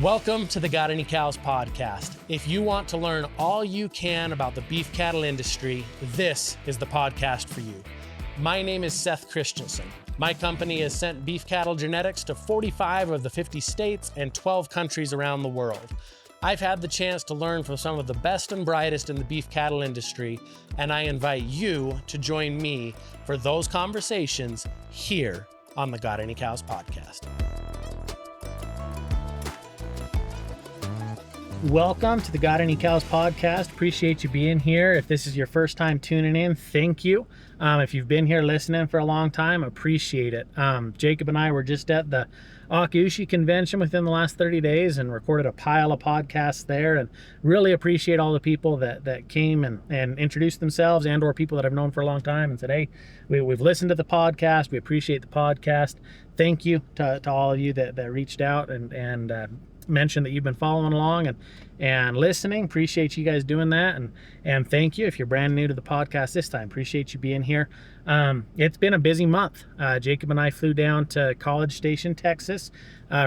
Welcome to the Got Any Cows podcast. If you want to learn all you can about the beef cattle industry, this is the podcast for you. My name is Seth Christensen. My company has sent beef cattle genetics to 45 of the 50 states and 12 countries around the world. I've had the chance to learn from some of the best and brightest in the beef cattle industry, and I invite you to join me for those conversations here on the Got Any Cows podcast. Welcome to the Got Any Cows podcast. Appreciate you being here. If this is your first time tuning in, thank you. If you've been here listening for a long time, appreciate it. Jacob and I were just at the Akaushi convention within the last 30 days and recorded a pile of podcasts there, and really appreciate all the people that came and introduced themselves and or people that I've known for a long time and said, hey, we've listened to the podcast. We appreciate the podcast. Thank you to all of you that reached out and mentioned that you've been following along and listening. Appreciate you guys doing that, and thank you if you're brand new to the podcast this time. Appreciate you being here. It's been a busy month. Jacob and I flew down to College Station, Texas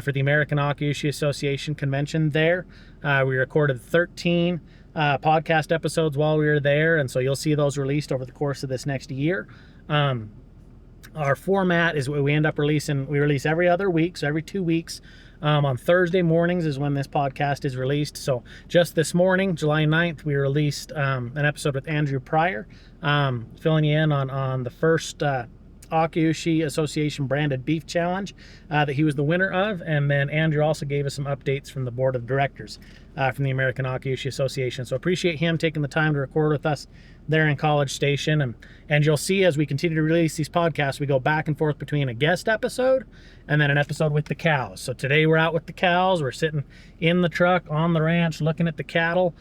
for the American Akaushi Association convention there. We recorded 13 podcast episodes while we were there, and so you'll see those released over the course of this next year. Our format is we release every other week, so every 2 weeks. On Thursday mornings is when this podcast is released. So just this morning, July 9th, we released an episode with Andrew Pryor, filling you in on the first Akaushi Association branded beef challenge that he was the winner of. And then Andrew also gave us some updates from the board of directors from the American Akaushi Association. So appreciate him taking the time to record with us there in College Station. And you'll see as we continue to release these podcasts, we go back and forth between a guest episode and then an episode with the cows. So today we're out with the cows. We're sitting in the truck on the ranch looking at the cattle.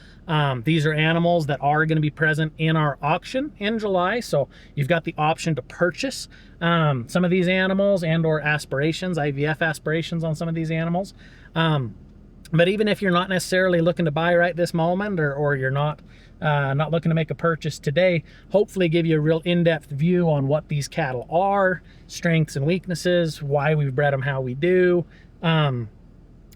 These are animals that are going to be present in our auction in July. So you've got the option to purchase some of these animals and or aspirations, IVF aspirations on some of these animals. But even if you're not necessarily looking to buy right this moment, or you're not looking to make a purchase today, hopefully give you a real in-depth view on what these cattle are, strengths and weaknesses, why we've bred them how we do,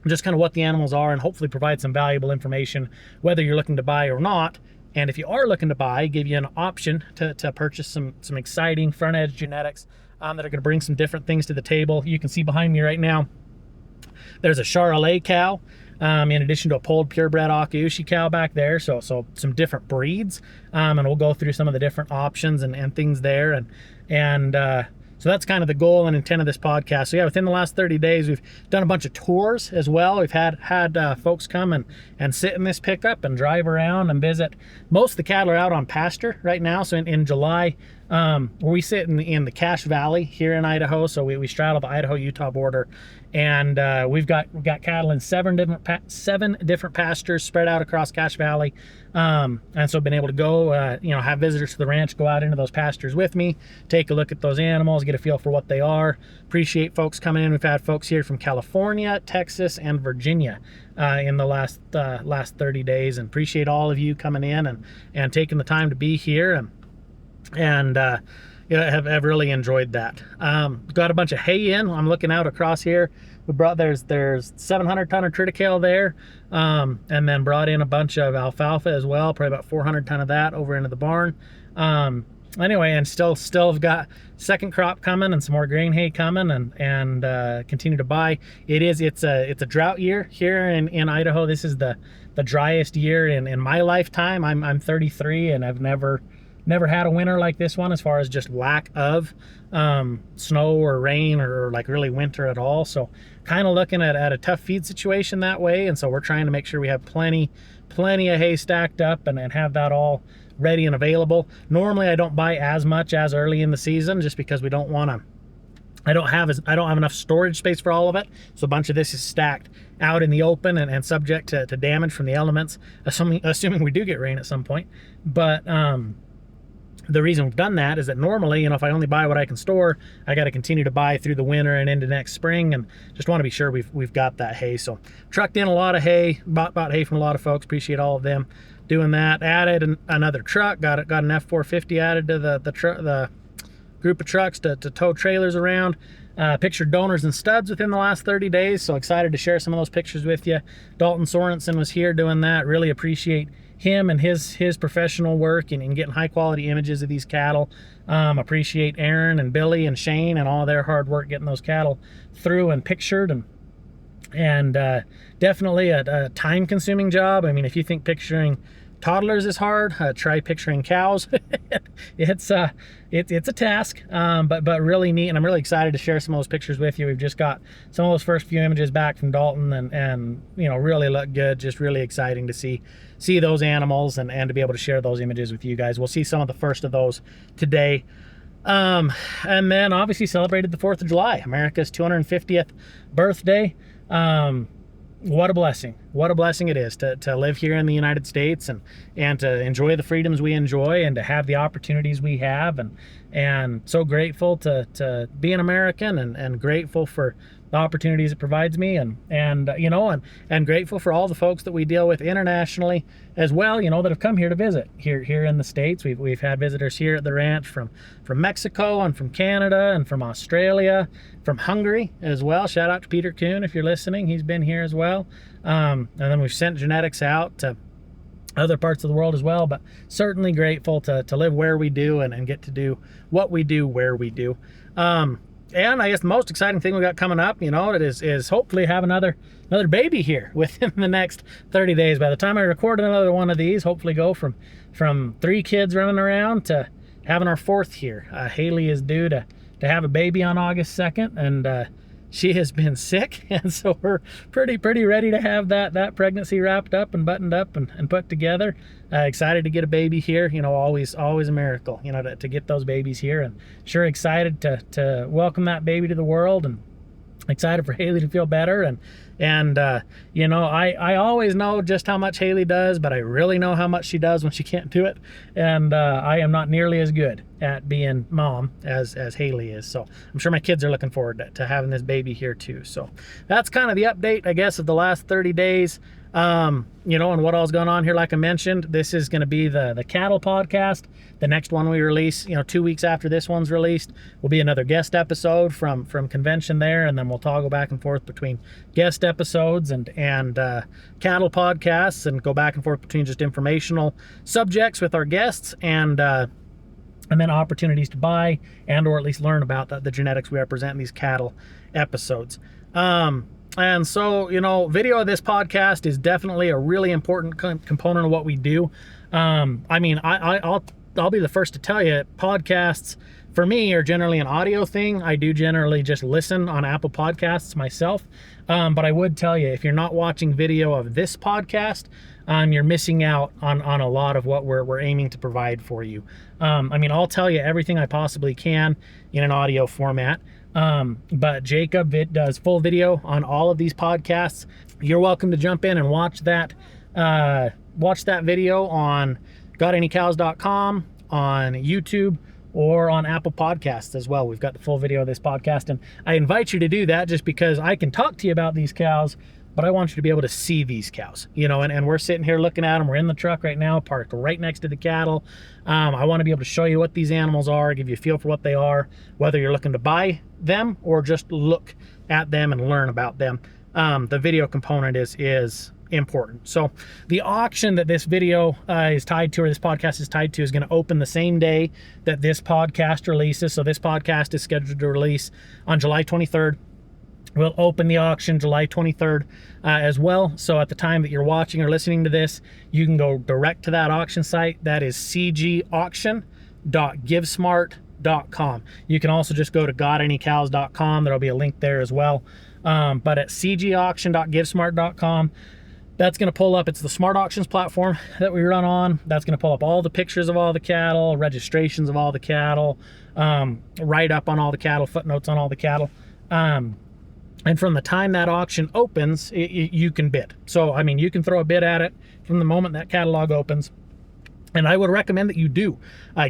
just kind of what the animals are, and hopefully provide some valuable information whether you're looking to buy or not. And if you are looking to buy, give you an option to purchase some exciting front edge genetics that are going to bring some different things to the table. You can see behind me right now, there's a Charolais cow, in addition to a polled purebred Akaushi cow back there. So some different breeds, and we'll go through some of the different options and things there. And so that's kind of the goal and intent of this podcast. So yeah, within the last 30 days, we've done a bunch of tours as well. We've had folks come and sit in this pickup and drive around and visit. Most of the cattle are out on pasture right now. So in July, we sit in the Cache Valley here in Idaho. So we straddle the Idaho-Utah border, and we've got cattle in seven different pastures spread out across Cache Valley. And so been able to go, have visitors to the ranch go out into those pastures with me, take a look at those animals, get a feel for what they are. Appreciate folks coming in. We've had folks here from California, Texas, and Virginia in the last 30 days, and appreciate all of you coming in and taking the time to be here. And have really enjoyed that. Got a bunch of hay in. I'm looking out across here. We brought there's 700 ton of triticale there, and then brought in a bunch of alfalfa as well, probably about 400 ton of that over into the barn. Anyway, and still have got second crop coming and some more grain hay coming, and continue to buy. It's a drought year here in Idaho. This is the driest year in my lifetime. I'm 33 and I've never had a winter like this one, as far as just lack of snow or rain or like really winter at all. So kind of looking at a tough feed situation that way. And so we're trying to make sure we have plenty of hay stacked up and have that all ready and available. Normally I don't buy as much as early in the season, just because I don't have enough storage space for all of it. So a bunch of this is stacked out in the open and subject to damage from the elements, assuming we do get rain at some point. But the reason we've done that is that normally, if I only buy what I can store, I got to continue to buy through the winter and into next spring, and just want to be sure we've got that hay. So trucked in a lot of hay, bought hay from a lot of folks. Appreciate all of them doing that. Added another truck, got an F450 added to the group of trucks to tow trailers around. pictured donors and studs within the last 30 days. So excited to share some of those pictures with you. Dalton Sorensen was here doing that. Really appreciate him and his professional work and getting high quality images of these cattle. Appreciate Aaron and Billy and Shane and all their hard work getting those cattle through and pictured, and definitely a time consuming job. I mean, if you think picturing toddlers is hard, try picturing cows. It's a task, but really neat, and I'm really excited to share some of those pictures with you. We've just got some of those first few images back from Dalton, and you know, really look good. Just really exciting to see those animals and to be able to share those images with you guys. We'll see some of the first of those today. And then obviously celebrated the 4th of July, America's 250th birthday. What a blessing. What a blessing it is to live here in the United States and to enjoy the freedoms we enjoy and to have the opportunities we have, and so grateful to be an American and grateful for the opportunities it provides me, and grateful for all the folks that we deal with internationally as well, you know, that have come here to visit here in the States. We've had visitors here at the ranch from Mexico and from Canada and from Australia, from Hungary as well. Shout out to Peter Kuhn if you're listening. He's been here as well. And then we've sent genetics out to other parts of the world as well, but certainly grateful to live where we do and get to do what we do where we do. And I guess the most exciting thing we got coming up, you know, it is hopefully have another baby here within the next 30 days. By the time I record another one of these, hopefully go from 3 kids running around to having our 4th here. Haley is due to have a baby on August 2nd, and she has been sick, and so we're pretty ready to have that pregnancy wrapped up and buttoned up and put together. Excited to get a baby here. You know, always a miracle, you know, to get those babies here, and sure excited to welcome that baby to the world, and excited for Haley to feel better. And you know, I always know just how much Haley does, but I really know how much she does when she can't do it. And I am not nearly as good at being mom as Haley is. So I'm sure my kids are looking forward to having this baby here too. So that's kind of the update, I guess, of the last 30 days. You know, and what all's going on here. Like I mentioned, this is going to be the cattle podcast. The next one we release, you know, 2 weeks after this one's released, will be another guest episode from convention there, and then we'll toggle back and forth between guest episodes and cattle podcasts, and go back and forth between just informational subjects with our guests and then opportunities to buy and or at least learn about the genetics we represent in these cattle episodes. And so, you know, video of this podcast is definitely a really important component of what we do. I mean, I'll be the first to tell you, podcasts for me are generally an audio thing. I do generally just listen on Apple Podcasts myself. But I would tell you, if you're not watching video of this podcast, you're missing out on a lot of what we're aiming to provide for you. I mean, I'll tell you everything I possibly can in an audio format. But Jacob does full video on all of these podcasts. You're welcome to jump in and watch that video on gotanycows.com, on YouTube, or on Apple Podcasts as well. We've got the full video of this podcast, and I invite you to do that just because I can talk to you about these cows, but I want you to be able to see these cows, you know, and we're sitting here looking at them. We're in the truck right now, parked right next to the cattle. I want to be able to show you what these animals are, give you a feel for what they are, whether you're looking to buy them or just look at them and learn about them. The video component is important. So the auction that this video is tied to, or this podcast is tied to, is going to open the same day that this podcast releases. So this podcast is scheduled to release on July 23rd. We'll open the auction July 23rd as well. So at the time that you're watching or listening to this, you can go direct to that auction site. That is cgauction.givesmart.com. You can also just go to gotanycows.com. There'll be a link there as well. But at cgauction.givesmart.com, that's going to pull up, it's the Smart Auctions platform that we run on. That's going to pull up all the pictures of all the cattle, registrations of all the cattle, write-up on all the cattle, footnotes on all the cattle. And from the time that auction opens, you can bid. So, I mean, you can throw a bid at it from the moment that catalog opens. And I would recommend that you do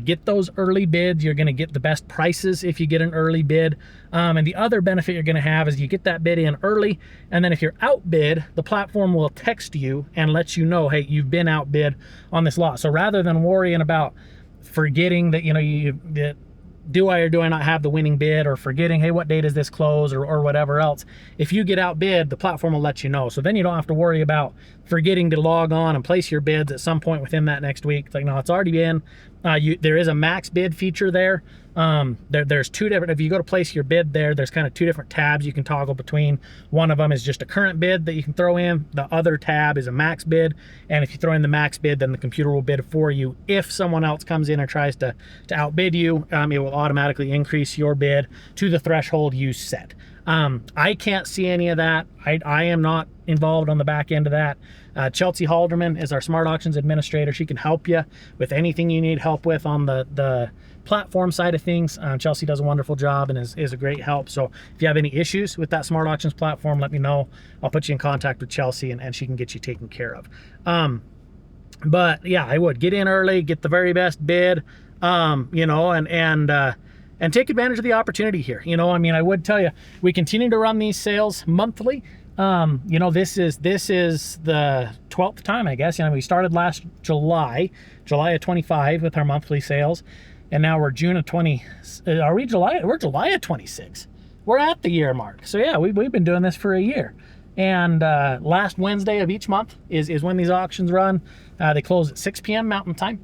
get those early bids. You're going to get the best prices if you get an early bid. And the other benefit you're going to have is you get that bid in early. And then if you're outbid, the platform will text you and let you know, hey, you've been outbid on this lot. So rather than worrying about forgetting that, you know, do I or do I not have the winning bid, or forgetting, hey, what day does this close, or whatever else. If you get outbid, the platform will let you know. So then you don't have to worry about forgetting to log on and place your bids at some point within that next week. It's like, no, it's already in. There is a max bid feature there. There's two different, if you go to place your bid there's kind of two different tabs you can toggle between. One of them is just a current bid that you can throw in. The other tab is a max bid. And if you throw in the max bid, then the computer will bid for you. If someone else comes in and tries to outbid you, it will automatically increase your bid to the threshold you set. I can't see any of that. I am not involved on the back end of that. Chelsea Halderman is our Smart Auctions administrator. She can help you with anything you need help with on the platform side of things. Chelsea does a wonderful job and is a great help. So if you have any issues with that Smart Auctions platform, let me know. I'll put you in contact with Chelsea and she can get you taken care of. But yeah, I would get in early, get the very best bid, you know, and take advantage of the opportunity here. You know, I mean, I would tell you, we continue to run these sales monthly. You know, this is the 12th time, I guess. You know, we started last July of 25 with our monthly sales, and now we're June of 20. Are we July? We're July of 26. We're at the year mark. So yeah, we've been doing this for a year. And last Wednesday of each month is when these auctions run. They close at 6 p.m. Mountain Time.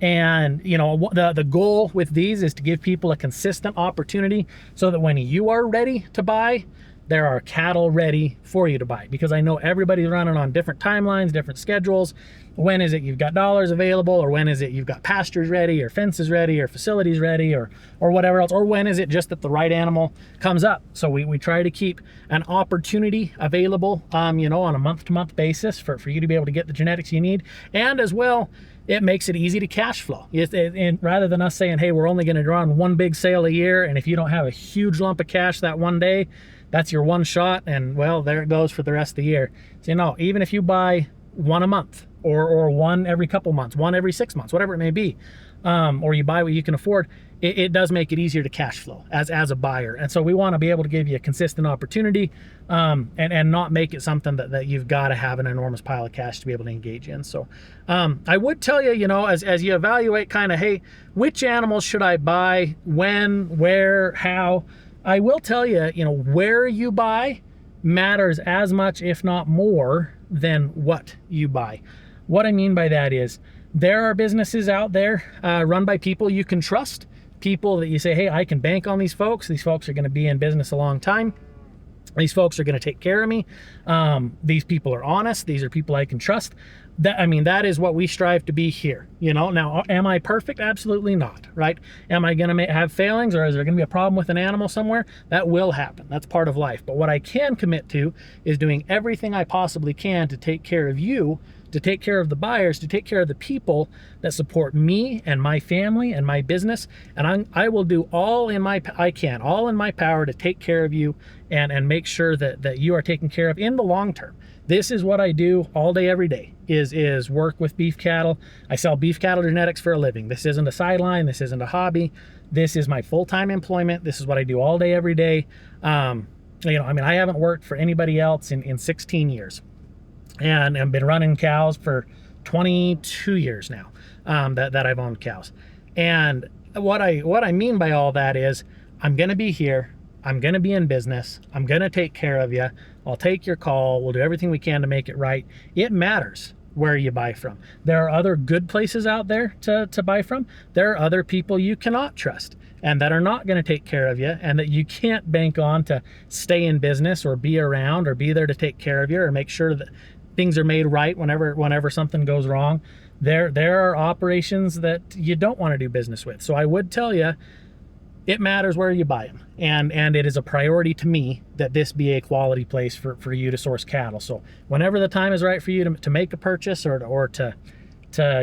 And you know, the goal with these is to give people a consistent opportunity so that when you are ready to buy, there are cattle ready for you to buy. Because I know everybody's running on different timelines, different schedules. When is it you've got dollars available, or when is it you've got pastures ready, or fences ready, or facilities ready, or whatever else, or when is it just that the right animal comes up. So we try to keep an opportunity available, you know, on a month-to-month basis for you to be able to get the genetics you need. And as well, it makes it easy to cash flow. And rather than us saying, hey, we're only going to draw on one big sale a year, and if you don't have a huge lump of cash that one day, that's your one shot, and well, there it goes for the rest of the year. So, you know, even if you buy one a month, or one every couple months, one every 6 months, whatever it may be, or you buy what you can afford, it does make it easier to cash flow as a buyer. And so we want to be able to give you a consistent opportunity, and not make it something that you've got to have an enormous pile of cash to be able to engage in. So I would tell you, you know, as you evaluate kind of, hey, which animals should I buy, when, where, how, I will tell you, you know, where you buy matters as much, if not more, than what you buy. What I mean by that is, there are businesses out there run by people you can trust, people that you say, hey, I can bank on these folks. These folks are going to be in business a long time. These folks are going to take care of me. These people are honest. These are people I can trust. That is what we strive to be here. You know, now, am I perfect? Absolutely not, right? Am I going to have failings, or is there going to be a problem with an animal somewhere? That will happen. That's part of life. But what I can commit to is doing everything I possibly can to take care of you, to take care of the buyers, to take care of the people that support me and my family and my business. And I will do all in my power to take care of you and make sure that you are taken care of in the long term. This is what I do all day, every day, is work with beef cattle. I sell beef cattle genetics for a living. This isn't a sideline. This isn't a hobby. This is my full-time employment. This is what I do all day, every day. You know, I mean, I haven't worked for anybody else in 16 years. And I've been running cows for 22 years now, that I've owned cows. And what I mean by all that is, I'm going to be here. I'm going to be in business. I'm going to take care of you. I'll take your call. We'll do everything we can to make it right. It matters where you buy from. There are other good places out there to buy from. There are other people you cannot trust and that are not going to take care of you, and that you can't bank on to stay in business or be around or be there to take care of you or make sure that things are made right whenever something goes wrong. There are operations that you don't want to do business with. So I would tell you, it matters where you buy them, and it is a priority to me that this be a quality place for you to source cattle. So whenever the time is right for you to make a purchase or to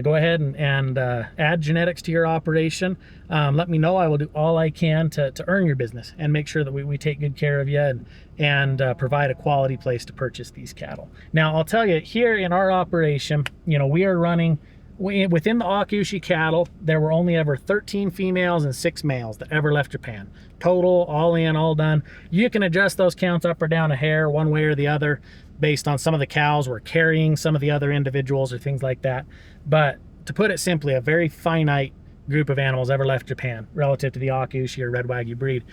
go ahead and add genetics to your operation, let me know. I will do all I can to earn your business and make sure that we take good care of you and provide a quality place to purchase these cattle. Now, I'll tell you, here in our operation, you know, we are running, within the Akaushi cattle, there were only ever 13 females and 6 males that ever left Japan. Total, all in, all done. You can adjust those counts up or down a hair, one way or the other, based on some of the cows were carrying some of the other individuals or things like that. But to put it simply, a very finite group of animals ever left Japan relative to the Akaushi or Red Wagyu breed.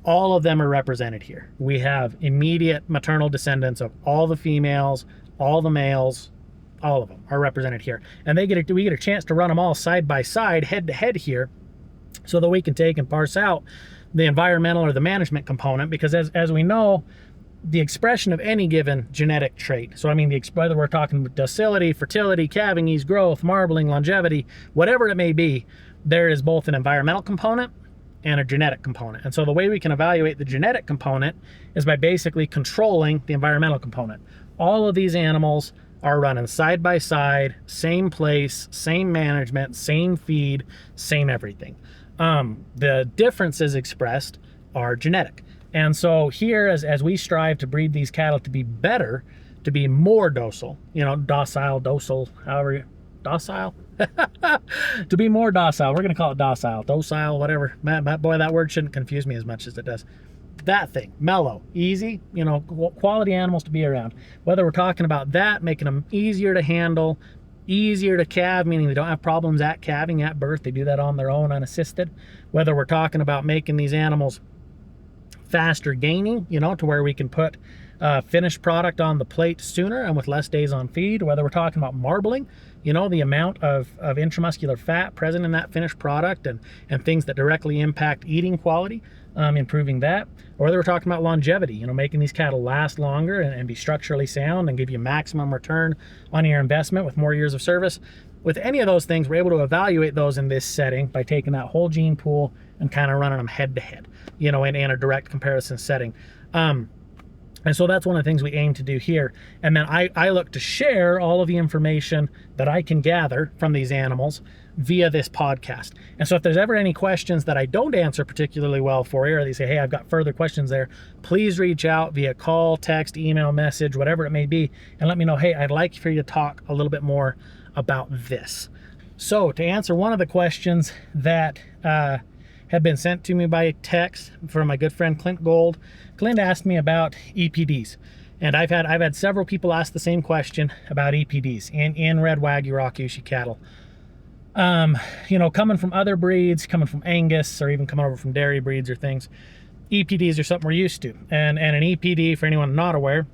All of them are represented here. We have immediate maternal descendants of all the females, all the males, all of them are represented here. And we get a chance to run them all side by side, head to head here, so that we can take and parse out the environmental or the management component, because as we know, the expression of any given genetic trait, so I mean, whether we're talking docility, fertility, calving, ease, growth, marbling, longevity, whatever it may be, there is both an environmental component and a genetic component. And so the way we can evaluate the genetic component is by basically controlling the environmental component. All of these animals are running side by side, same place, same management, same feed, same everything. The differences expressed are genetic. And so here, as we strive to breed these cattle to be better, to be more docile, docile, to be more docile. We're going to call it docile, whatever. Boy, that word shouldn't confuse me as much as it does. That thing, mellow, easy, quality animals to be around. Whether we're talking about that, making them easier to handle, easier to calve, meaning they don't have problems at calving, at birth. They do that on their own, unassisted. Whether we're talking about making these animals faster gaining, to where we can put finished product on the plate sooner and with less days on feed. Whether we're talking about marbling, the amount of intramuscular fat present in that finished product and things that directly impact eating quality, improving that. Or whether we're talking about longevity, making these cattle last longer and be structurally sound and give you maximum return on your investment with more years of service. With any of those things, we're able to evaluate those in this setting by taking that whole gene pool and kind of running them head to head, in a direct comparison setting. And so that's one of the things we aim to do here. And then I look to share all of the information that I can gather from these animals via this podcast. And so if there's ever any questions that I don't answer particularly well for you, or they say, hey, I've got further questions there, please reach out via call, text, email, message, whatever it may be, and let me know, hey, I'd like for you to talk a little bit more about this. So to answer one of the questions that had been sent to me by text from my good friend Clint Gold, Clint asked me about EPDs. And I've had several people ask the same question about EPDs in Red Wagyu or Akaushi cattle. Coming from other breeds, coming from Angus, or even coming over from dairy breeds or things, EPDs are something we're used to. And an EPD, for anyone not aware,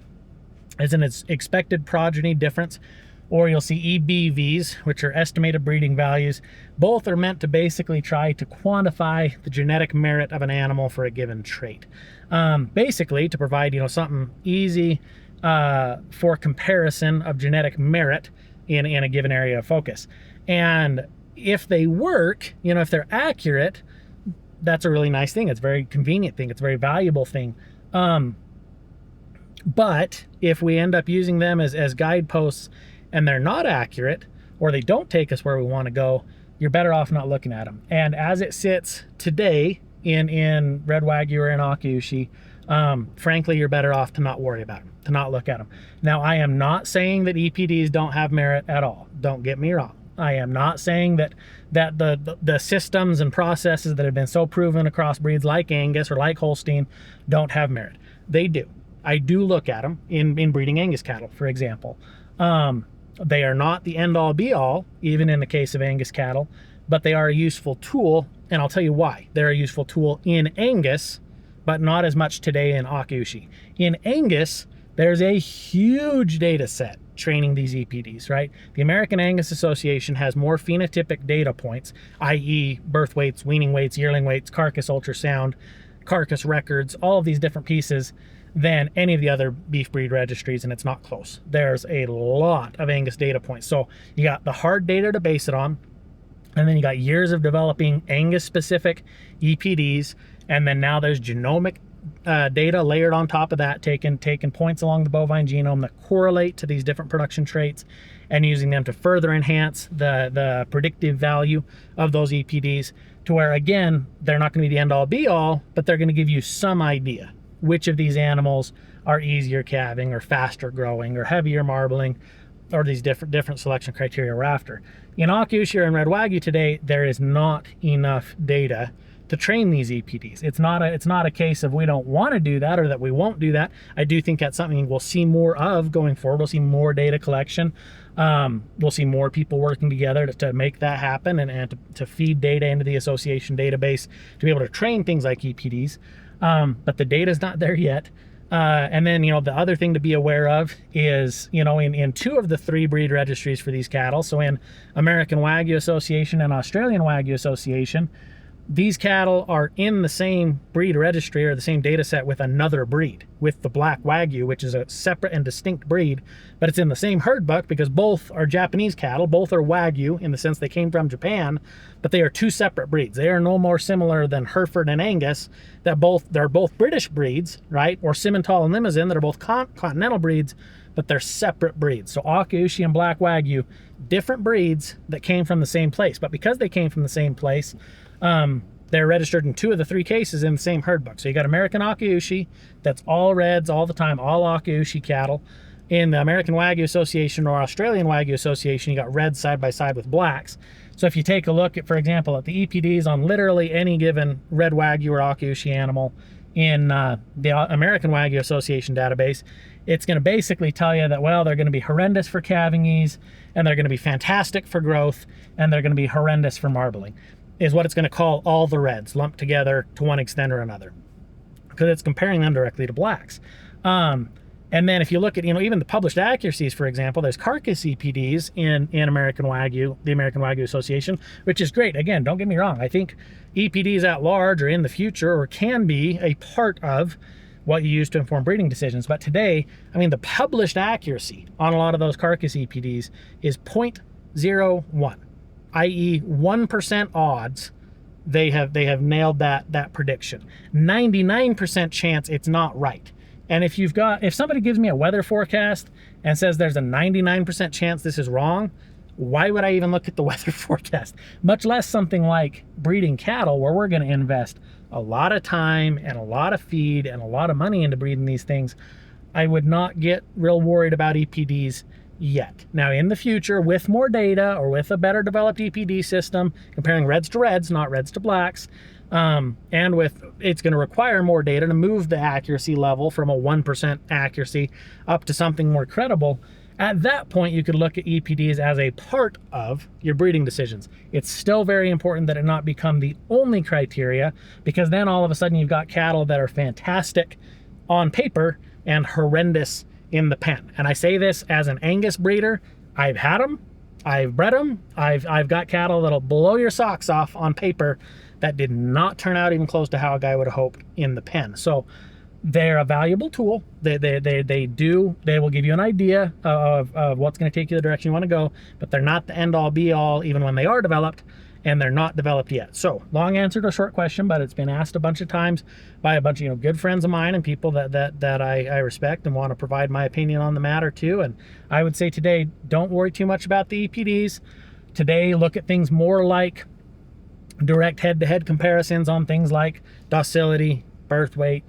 is an expected progeny difference, or you'll see EBVs, which are estimated breeding values. Both are meant to basically try to quantify the genetic merit of an animal for a given trait. Basically to provide, something easy for comparison of genetic merit in a given area of focus. And if they work, if they're accurate, that's a really nice thing. It's a very convenient thing. It's a very valuable thing. But if we end up using them as guideposts and they're not accurate, or they don't take us where we want to go, you're better off not looking at them. And as it sits today in Red Wagyu or in Akaushi, frankly, you're better off to not worry about them, to not look at them. Now, I am not saying that EPDs don't have merit at all. Don't get me wrong. I am not saying that the systems and processes that have been so proven across breeds like Angus or like Holstein don't have merit. They do. I do look at them in breeding Angus cattle, for example. They are not the end-all be-all, even in the case of Angus cattle, but they are a useful tool, and I'll tell you why. They're a useful tool in Angus, but not as much today in Akaushi. In Angus, there's a huge data set training these EPDs, right? The American Angus Association has more phenotypic data points, i.e. birth weights, weaning weights, yearling weights, carcass ultrasound, carcass records, all of these different pieces than any of the other beef breed registries, and it's not close. There's a lot of Angus data points. So you got the hard data to base it on, and then you got years of developing Angus specific EPDs, and then now there's genomic data layered on top of that, taking points along the bovine genome that correlate to these different production traits and using them to further enhance the predictive value of those EPDs, to where, again, they're not going to be the end-all be-all, but they're going to give you some idea which of these animals are easier calving or faster growing or heavier marbling, or these different selection criteria we're after. In Akaushi and Red Wagyu today, there is not enough data to train these EPDs. It's not a case of we don't want to do that or that we won't do that. I do think that's something we'll see more of going forward. We'll see more data collection. We'll see more people working together to make that happen and to feed data into the association database to be able to train things like EPDs. But the data's not there yet. And then, the other thing to be aware of is, in 2 of the 3 breed registries for these cattle, so in American Wagyu Association and Australian Wagyu Association, these cattle are in the same breed registry or the same data set with another breed, with the Black Wagyu, which is a separate and distinct breed, but it's in the same herd book because both are Japanese cattle, both are Wagyu in the sense they came from Japan, but they are 2 separate breeds. They are no more similar than Hereford and Angus, they're both British breeds, right? Or Simmental and Limousin that are both continental breeds, but they're separate breeds. So Akaushi and Black Wagyu, different breeds that came from the same place, but because they came from the same place, they're registered in 2 of the 3 cases in the same herd book. So you got American Akaushi, that's all reds all the time, all Akaushi cattle. In the American Wagyu Association or Australian Wagyu Association, you got reds side by side with blacks. So if you take a look at, for example, at the EPDs on literally any given Red Wagyu or Akaushi animal in the American Wagyu Association database, it's going to basically tell you that, well, they're going to be horrendous for calving ease, and they're going to be fantastic for growth, and they're going to be horrendous for marbling, is what it's going to call all the reds lumped together to one extent or another, because it's comparing them directly to blacks. And then if you look at, even the published accuracies, for example, there's carcass EPDs in American Wagyu, the American Wagyu Association, which is great. Again, don't get me wrong. I think EPDs at large or in the future or can be a part of what you use to inform breeding decisions. But today, the published accuracy on a lot of those carcass EPDs is 0.01, i.e. 1% odds they have nailed that prediction. 99% chance it's not right. And if somebody gives me a weather forecast and says there's a 99% chance this is wrong, why would I even look at the weather forecast? Much less something like breeding cattle, where we're going to invest a lot of time and a lot of feed and a lot of money into breeding these things. I would not get real worried about EPDs yet. Now, in the future, with more data or with a better developed EPD system, comparing reds to reds, not reds to blacks, and it's going to require more data to move the accuracy level from a 1% accuracy up to something more credible. At that point, you could look at EPDs as a part of your breeding decisions. It's still very important that it not become the only criteria, because then all of a sudden you've got cattle that are fantastic on paper and horrendous in the pen. And I say this as an Angus breeder. I've had them, I've bred them, I've got cattle that'll blow your socks off on paper that did not turn out even close to how a guy would have hoped in the pen. So they're a valuable tool. They will give you an idea of what's going to take you the direction you want to go, but they're not the end all be all, even when they are developed, and they're not developed yet. So long answer to a short question, but it's been asked a bunch of times by a bunch of good friends of mine and people that I respect and want to provide my opinion on the matter too. And I would say today, don't worry too much about the EPDs. Today, look at things more like direct head-to-head comparisons on things like docility, birth weight,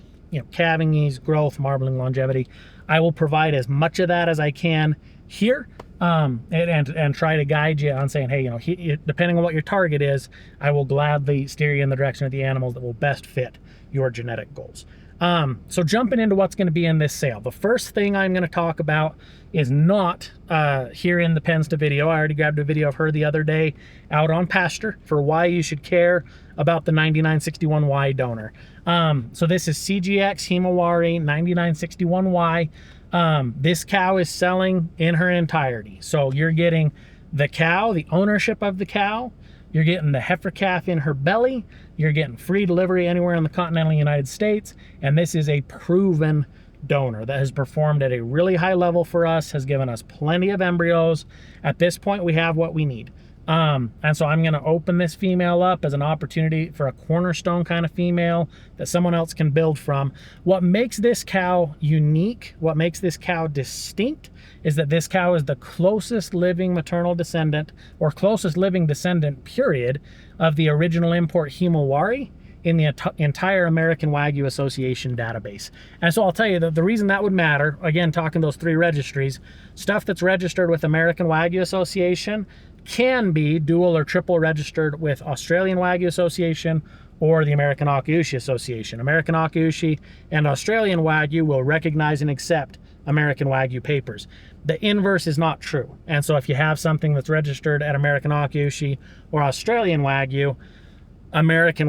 calving ease, growth, marbling, longevity. I will provide as much of that as I can here, and try to guide you on saying, hey, depending on what your target is, I will gladly steer you in the direction of the animals that will best fit your genetic goals. So jumping into what's going to be in this sale, the first thing I'm going to talk about is not here in the pens to video. I already grabbed a video of her the other day out on pasture for why you should care about the 9961Y donor. So this is CGX Himawari 9961Y. This cow is selling in her entirety. So you're getting the cow, the ownership of the cow, you're getting the heifer calf in her belly, you're getting free delivery anywhere in the continental United States, and this is a proven donor that has performed at a really high level for us, has given us plenty of embryos. At this point, we have what we need. And so I'm going to open this female up as an opportunity for a cornerstone kind of female that someone else can build from. What makes this cow unique, what makes this cow distinct, is that this cow is the closest living maternal descendant, or closest living descendant, period, of the original import Himawari in the entire American Wagyu Association database. And so I'll tell you that the reason that would matter, again, talking those 3 registries, stuff that's registered with American Wagyu Association can be dual or triple registered with Australian Wagyu Association or the American Akaushi Association. American Akaushi and Australian Wagyu will recognize and accept American Wagyu papers. The inverse is not true. And so if you have something that's registered at American Akaushi or Australian Wagyu, the American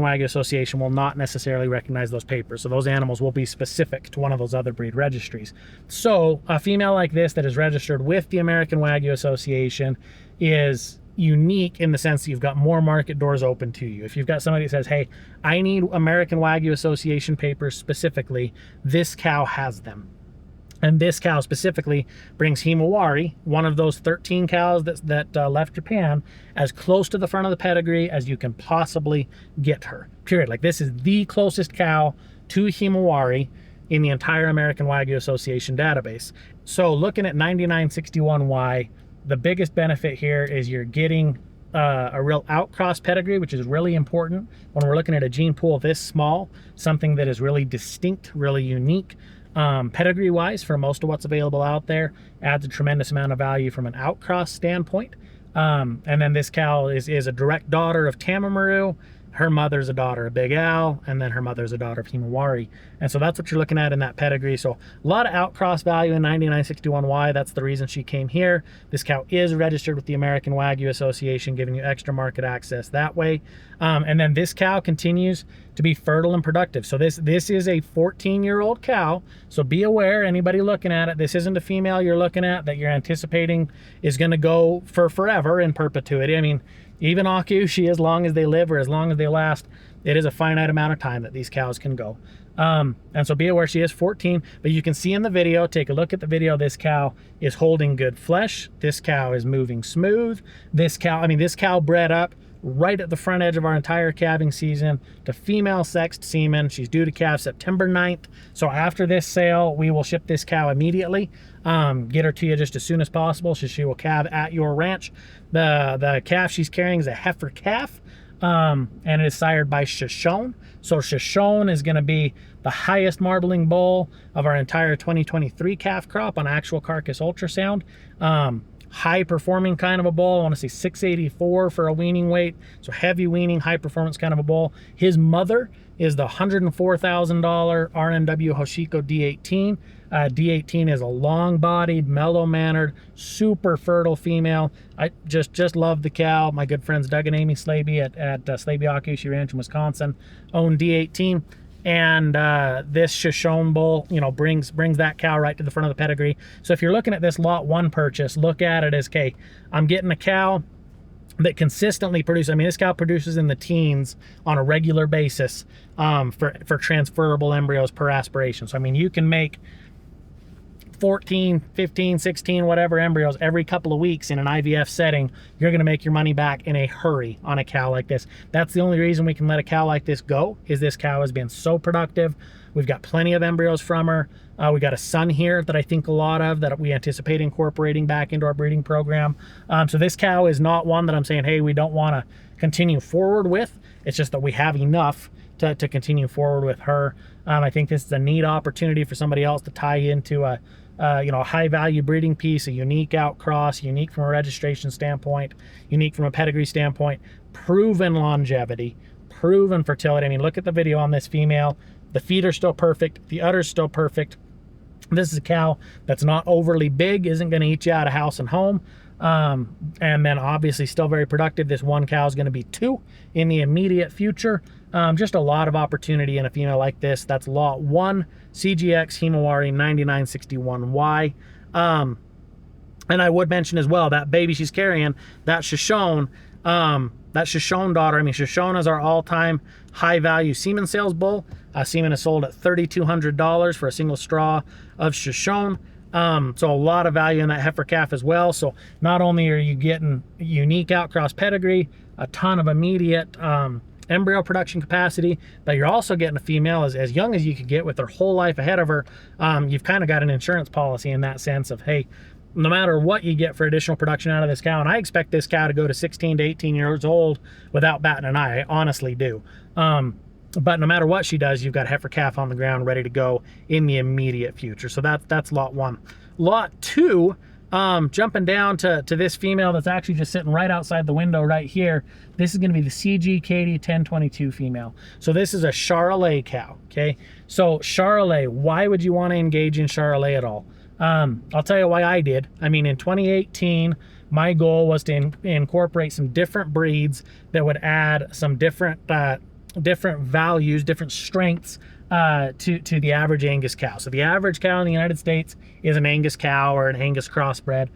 Wagyu Association will not necessarily recognize those papers. So those animals will be specific to one of those other breed registries. So a female like this that is registered with the American Wagyu Association is unique in the sense that you've got more market doors open to you. If you've got somebody that says, hey, I need American Wagyu Association papers specifically, this cow has them. And this cow specifically brings Himawari, one of those 13 cows that left Japan, as close to the front of the pedigree as you can possibly get her, period. Like, this is the closest cow to Himawari in the entire American Wagyu Association database. So looking at 9961Y, the biggest benefit here is you're getting a real outcross pedigree, which is really important when we're looking at a gene pool this small, something that is really distinct, really unique. Pedigree wise, for most of what's available out there, adds a tremendous amount of value from an outcross standpoint. And then this cow is a direct daughter of Kaedemaru. Her mother's a daughter of Big Al, and then her mother's a daughter of Himawari. And so that's what you're looking at in that pedigree. So a lot of outcross value in 9961Y. That's the reason she came here. This cow is registered with the American Wagyu Association, giving you extra market access that way. And then this cow continues to be fertile and productive. So this is a 14-year-old cow. So be aware, anybody looking at it, this isn't a female you're looking at that you're anticipating is going to go for forever in perpetuity. I mean, even Akaushi, as long as they live or as long as they last, it is a finite amount of time that these cows can go. And so be aware she is 14, but you can see in the video, take a look at the video, this cow is holding good flesh. This cow is moving smooth. This cow bred up right at the front edge of our entire calving season to female sexed semen. She's due to calve September 9th. So after this sale, we will ship this cow immediately. Get her to you just as soon as possible. So she will calve at your ranch. The calf she's carrying is a heifer calf, and it is sired by Shoshone. So Shoshone is going to be the highest marbling bull of our entire 2023 calf crop on actual carcass ultrasound. High performing kind of a bull. I want to say 684 for a weaning weight. So heavy weaning, high performance kind of a bull. His mother is the $104,000 RMW Hoshiko D18. D18 is a long-bodied, mellow-mannered, super fertile female. I just love the cow. My good friends Doug and Amy Slaby at Slaby Akaushi Ranch in Wisconsin own D18. And this Shoshone bull, brings that cow right to the front of the pedigree. So if you're looking at this lot one purchase, look at it as, okay, I'm getting a cow that consistently produces. I mean, this cow produces in the teens on a regular basis for transferable embryos per aspiration. So, I mean, you can make 14, 15, 16, whatever embryos every couple of weeks in an IVF setting. You're going to make your money back in a hurry on a cow like this. That's the only reason we can let a cow like this go, is this cow has been so productive. We've got plenty of embryos from her. We got a son here that I think a lot of that we anticipate incorporating back into our breeding program. So this cow is not one that I'm saying, hey, we don't want to continue forward with. It's just that we have enough to continue forward with her. I think this is a neat opportunity for somebody else to tie into a high value breeding piece, a unique outcross, unique from a registration standpoint, unique from a pedigree standpoint, proven longevity, proven fertility. I mean, look at the video on this female. The feet are still perfect. The udder's still perfect. This is a cow that's not overly big, isn't going to eat you out of house and home. And then obviously still very productive. This one cow is going to be 2 in the immediate future. Just a lot of opportunity in a female like this. That's lot 1, CGX Himawari 9961Y. And I would mention as well, that baby she's carrying, that Shoshone daughter. I mean, Shoshone is our all-time high-value semen sales bull. Semen is sold at $3,200 for a single straw of Shoshone. So a lot of value in that heifer calf as well. So not only are you getting unique outcross pedigree, a ton of immediate embryo production capacity, but you're also getting a female as young as you could get with her whole life ahead of her. You've kind of got an insurance policy in that sense of, hey, no matter what you get for additional production out of this cow, and I expect this cow to go to 16 to 18 years old without batting an eye. I honestly do. But no matter what she does, you've got heifer calf on the ground ready to go in the immediate future. So that's lot 1. Lot 2 jumping down to this female that's actually just sitting right outside the window right here. This is going to be the CG Katie 1022 female. So this is a Charolais cow, okay? So Charolais, why would you want to engage in Charolais at all? I'll tell you why I did. I mean, in 2018, my goal was to incorporate some different breeds that would add some different values, different strengths to the average Angus cow. So the average cow in the United States is an Angus cow or an Angus crossbred.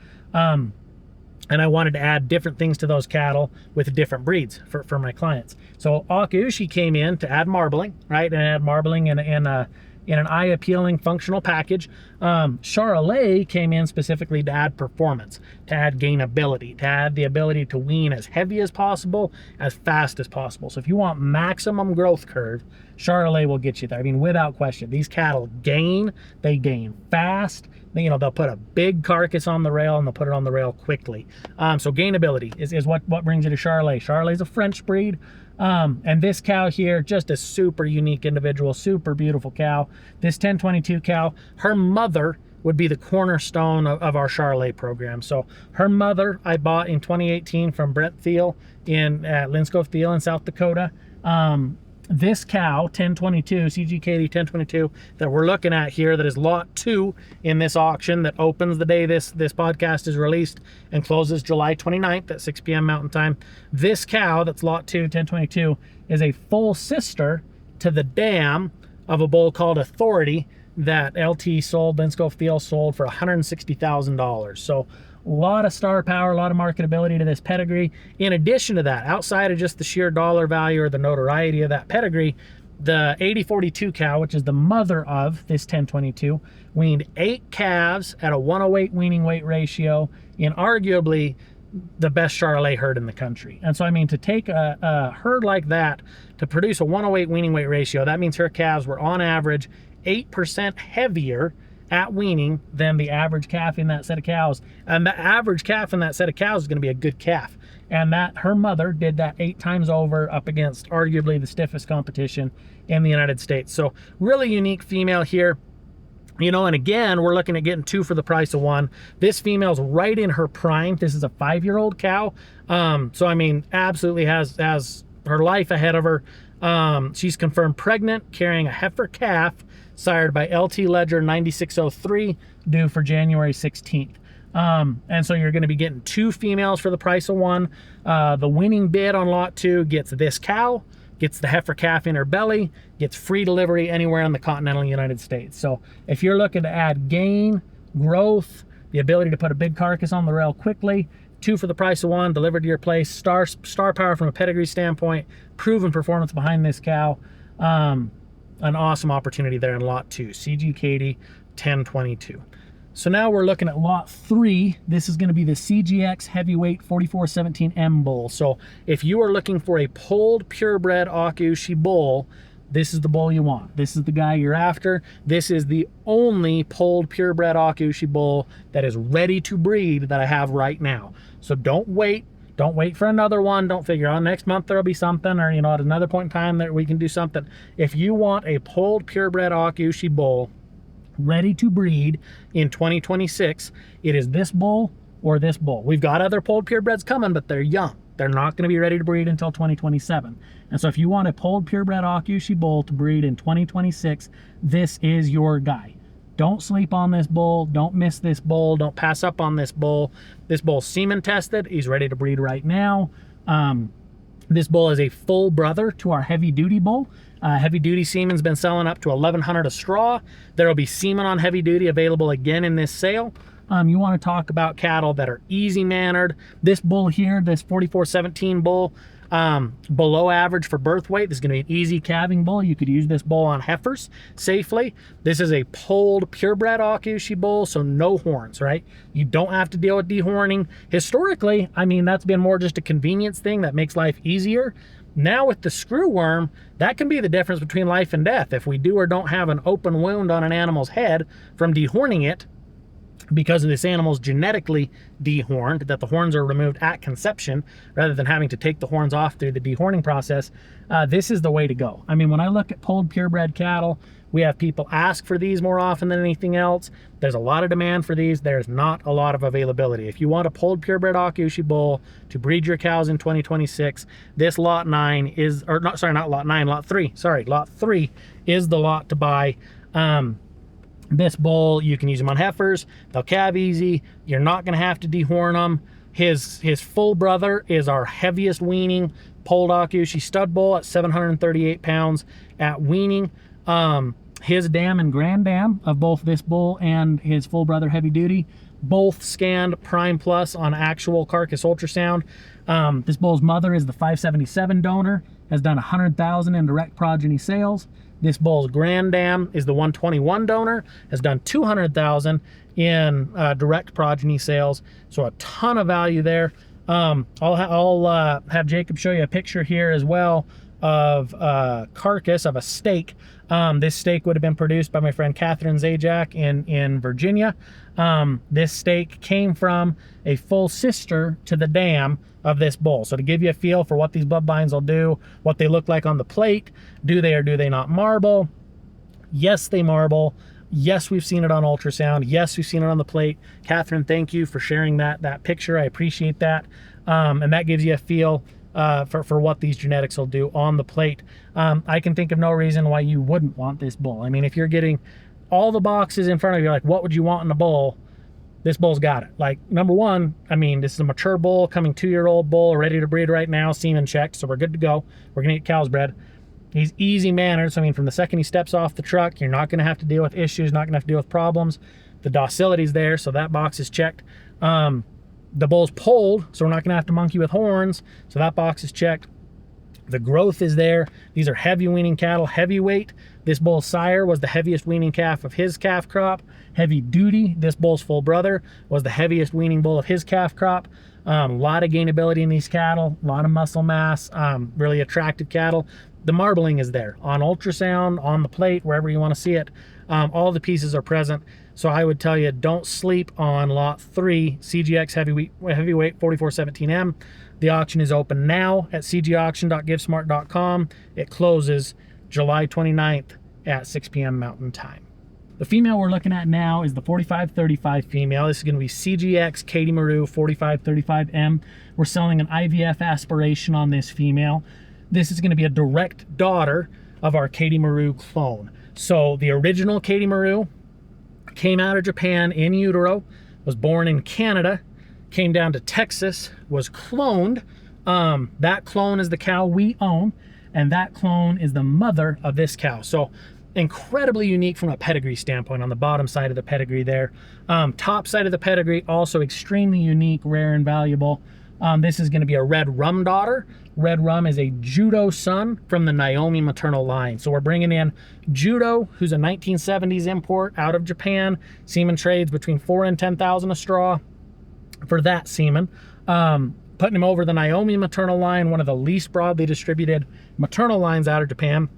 And I wanted to add different things to those cattle with different breeds for my clients. So Akaushi came in to add marbling, right? And add marbling in an eye-appealing functional package. Charolais came in specifically to add performance, to add gainability, to add the ability to wean as heavy as possible, as fast as possible. So if you want maximum growth curve, Charolais will get you there. I mean, without question. These cattle gain, they gain fast. They'll put a big carcass on the rail and they'll put it on the rail quickly. So gainability is what brings you to Charolais. Charolais is a French breed. And this cow here, just a super unique individual, super beautiful cow. This 1022 cow, her mother would be the cornerstone of our Charolais program. So her mother I bought in 2018 from Brent Thiel at Linscove Thiel in South Dakota. This cow, 1022, CG Katie 1022, that we're looking at here, that is lot 2 in this auction that opens the day this podcast is released and closes July 29th at 6 p.m. Mountain Time. This cow, that's lot 2, 1022, is a full sister to the dam of a bull called Authority that LT sold, Linscove Thiel sold for $160,000. So a lot of star power, a lot of marketability to this pedigree. In addition to that, outside of just the sheer dollar value or the notoriety of that pedigree, the 8042 cow, which is the mother of this 1022, weaned 8 calves at a 108 weaning weight ratio in arguably the best Charolais herd in the country. And so, I mean, to take a herd like that to produce a 108 weaning weight ratio, that means her calves were on average 8% heavier at weaning than the average calf in that set of cows. And the average calf in that set of cows is going to be a good calf. And that her mother did that 8 times over up against arguably the stiffest competition in the United States. So really unique female here. And again, we're looking at getting 2 for the price of 1. This female's right in her prime. This is a 5-year-old cow. So I mean, absolutely has her life ahead of her. She's confirmed pregnant, carrying a heifer calf sired by LT Ledger 9603, due for January 16th. And so you're going to be getting 2 females for the price of 1. The winning bid on lot 2 gets this cow, gets the heifer calf in her belly, gets free delivery anywhere in the continental United States. So if you're looking to add gain, growth, the ability to put a big carcass on the rail quickly, 2 for the price of 1, delivered to your place, star power from a pedigree standpoint, proven performance behind this cow. An awesome opportunity there in lot 2, CG Katie 1022. So now we're looking at lot 3. This is going to be the CGX heavyweight 4417M bull. So if you are looking for a polled purebred Akaushi bull, this is the bull you want. This is the guy you're after. This is the only polled purebred Akaushi bull that is ready to breed that I have right now. So don't wait. Don't wait for another one. Don't figure out next month there'll be something, or at another point in time that we can do something. If you want a polled purebred Akaushi bull ready to breed in 2026, it is this bull or this bull. We've got other polled purebreds coming, but they're young. They're not going to be ready to breed until 2027. And so if you want a polled purebred Akaushi bull to breed in 2026, this is your guy. Don't sleep on this bull. Don't miss this bull. Don't pass up on this bull. This bull's semen tested. He's ready to breed right now. This bull is a full brother to our heavy duty bull. Heavy duty semen's been selling up to $1,100 a straw. There will be semen on heavy duty available again in this sale. You want to talk about cattle that are easy mannered. This bull here, this 4417 bull, below average for birth weight. This is going to be an easy calving bull. You could use this bull on heifers safely. This is a polled purebred Akaushi bull, so no horns, right? You don't have to deal with dehorning. Historically, I mean, that's been more just a convenience thing that makes life easier. Now with the screw worm, that can be the difference between life and death. If we do or don't have an open wound on an animal's head from dehorning it, because of this animal's genetically dehorned, that the horns are removed at conception rather than having to take the horns off through the dehorning process, this is the way to go. I mean, when I look at polled purebred cattle, We have people ask for these more often than anything else. There's a lot of demand for these. There's not a lot of availability. If you want a polled purebred Akaushi bull to breed your cows in 2026, this lot 9 is, or not, sorry, not lot 9, lot 3. Sorry, lot 3 is the lot to buy. This bull, you can use them on heifers. They'll calve easy. You're not going to have to dehorn them. His full brother is our heaviest weaning polled Akaushi stud bull at 738 pounds at weaning. His dam and grand dam of both this bull and his full brother heavy duty, both scanned Prime Plus on actual carcass ultrasound. This bull's mother is the 577 donor, has done 100,000 in direct progeny sales. This bull's grand dam is the 121 donor, has done 200,000 in direct progeny sales. So a ton of value there. I'll have Jacob show you a picture here as well of a carcass of a steak. This steak would have been produced by my friend Catherine Zajac in Virginia. This steak came from a full sister to the dam of this bull. So to give you a feel for what these bloodlines will do, what they look like on the plate, do they or do they not marble? Yes, they marble. Yes, we've seen it on ultrasound. Yes, we've seen it on the plate. Catherine, thank you for sharing that picture. I appreciate that. And that gives you a feel for what these genetics will do on the plate. I can think of no reason why you wouldn't want this bull. I mean, if you're getting all the boxes in front of you, like what would you want in a bull? This bull's got it. Like, number one, I mean, this is a mature bull, coming 2-year-old bull, ready to breed right now, semen checked, so we're good to go. We're gonna get cows bred. He's easy mannered, so I mean, from the second he steps off the truck, you're not gonna have to deal with issues, not gonna have to deal with problems. The docility's there, so that box is checked. The bull's polled, so we're not gonna have to monkey with horns, so that box is checked. The growth is there. These are heavy weaning cattle, heavyweight. This bull's sire was the heaviest weaning calf of his calf crop. Heavy duty, this bull's full brother was the heaviest weaning bull of his calf crop. A lot of gainability in these cattle, a lot of muscle mass, really attractive cattle. The marbling is there on ultrasound, on the plate, wherever you want to see it. All the pieces are present. So I would tell you, don't sleep on lot 3, CGX heavyweight 4417M. The auction is open now at cgauction.givesmart.com. It closes July 29th at 6 p.m. Mountain Time. The female we're looking at now is the 4535 female. This is going to be CGX Kaedemaru 4535M. We're selling an IVF aspiration on this female. This is going to be a direct daughter of our Kaedemaru clone. So the original Kaedemaru came out of Japan in utero, was born in Canada, came down to Texas, was cloned. That clone is the cow we own, and that clone is the mother of this cow. So incredibly unique from a pedigree standpoint on the bottom side of the pedigree there. Top side of the pedigree, also extremely unique, rare, and valuable. This is going to be a red rum daughter. Red rum is a Judo son from the Naomi maternal line. So we're bringing in Judo, who's a 1970s import out of Japan. Semen trades between 4 and 10,000 a straw for that semen. Putting him over the Naomi maternal line, one of the least broadly distributed maternal lines out of Japan.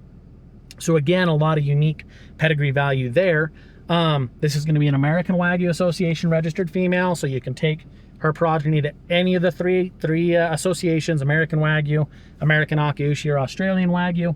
So again, a lot of unique pedigree value there. This is going to be an American Wagyu Association registered female, so you can take her progeny to any of the three associations: American Wagyu, American Akaushi, or Australian Wagyu.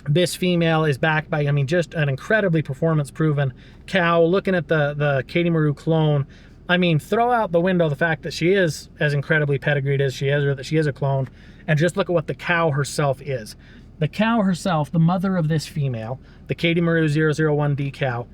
This female is backed by, I mean, just an incredibly performance-proven cow. Looking at the Kaedemaru clone, I mean, throw out the window the fact that she is as incredibly pedigreed as she is, or that she is a clone, and just look at what the cow herself is. The cow herself, the mother of this female, the Kaedemaru 001D cow,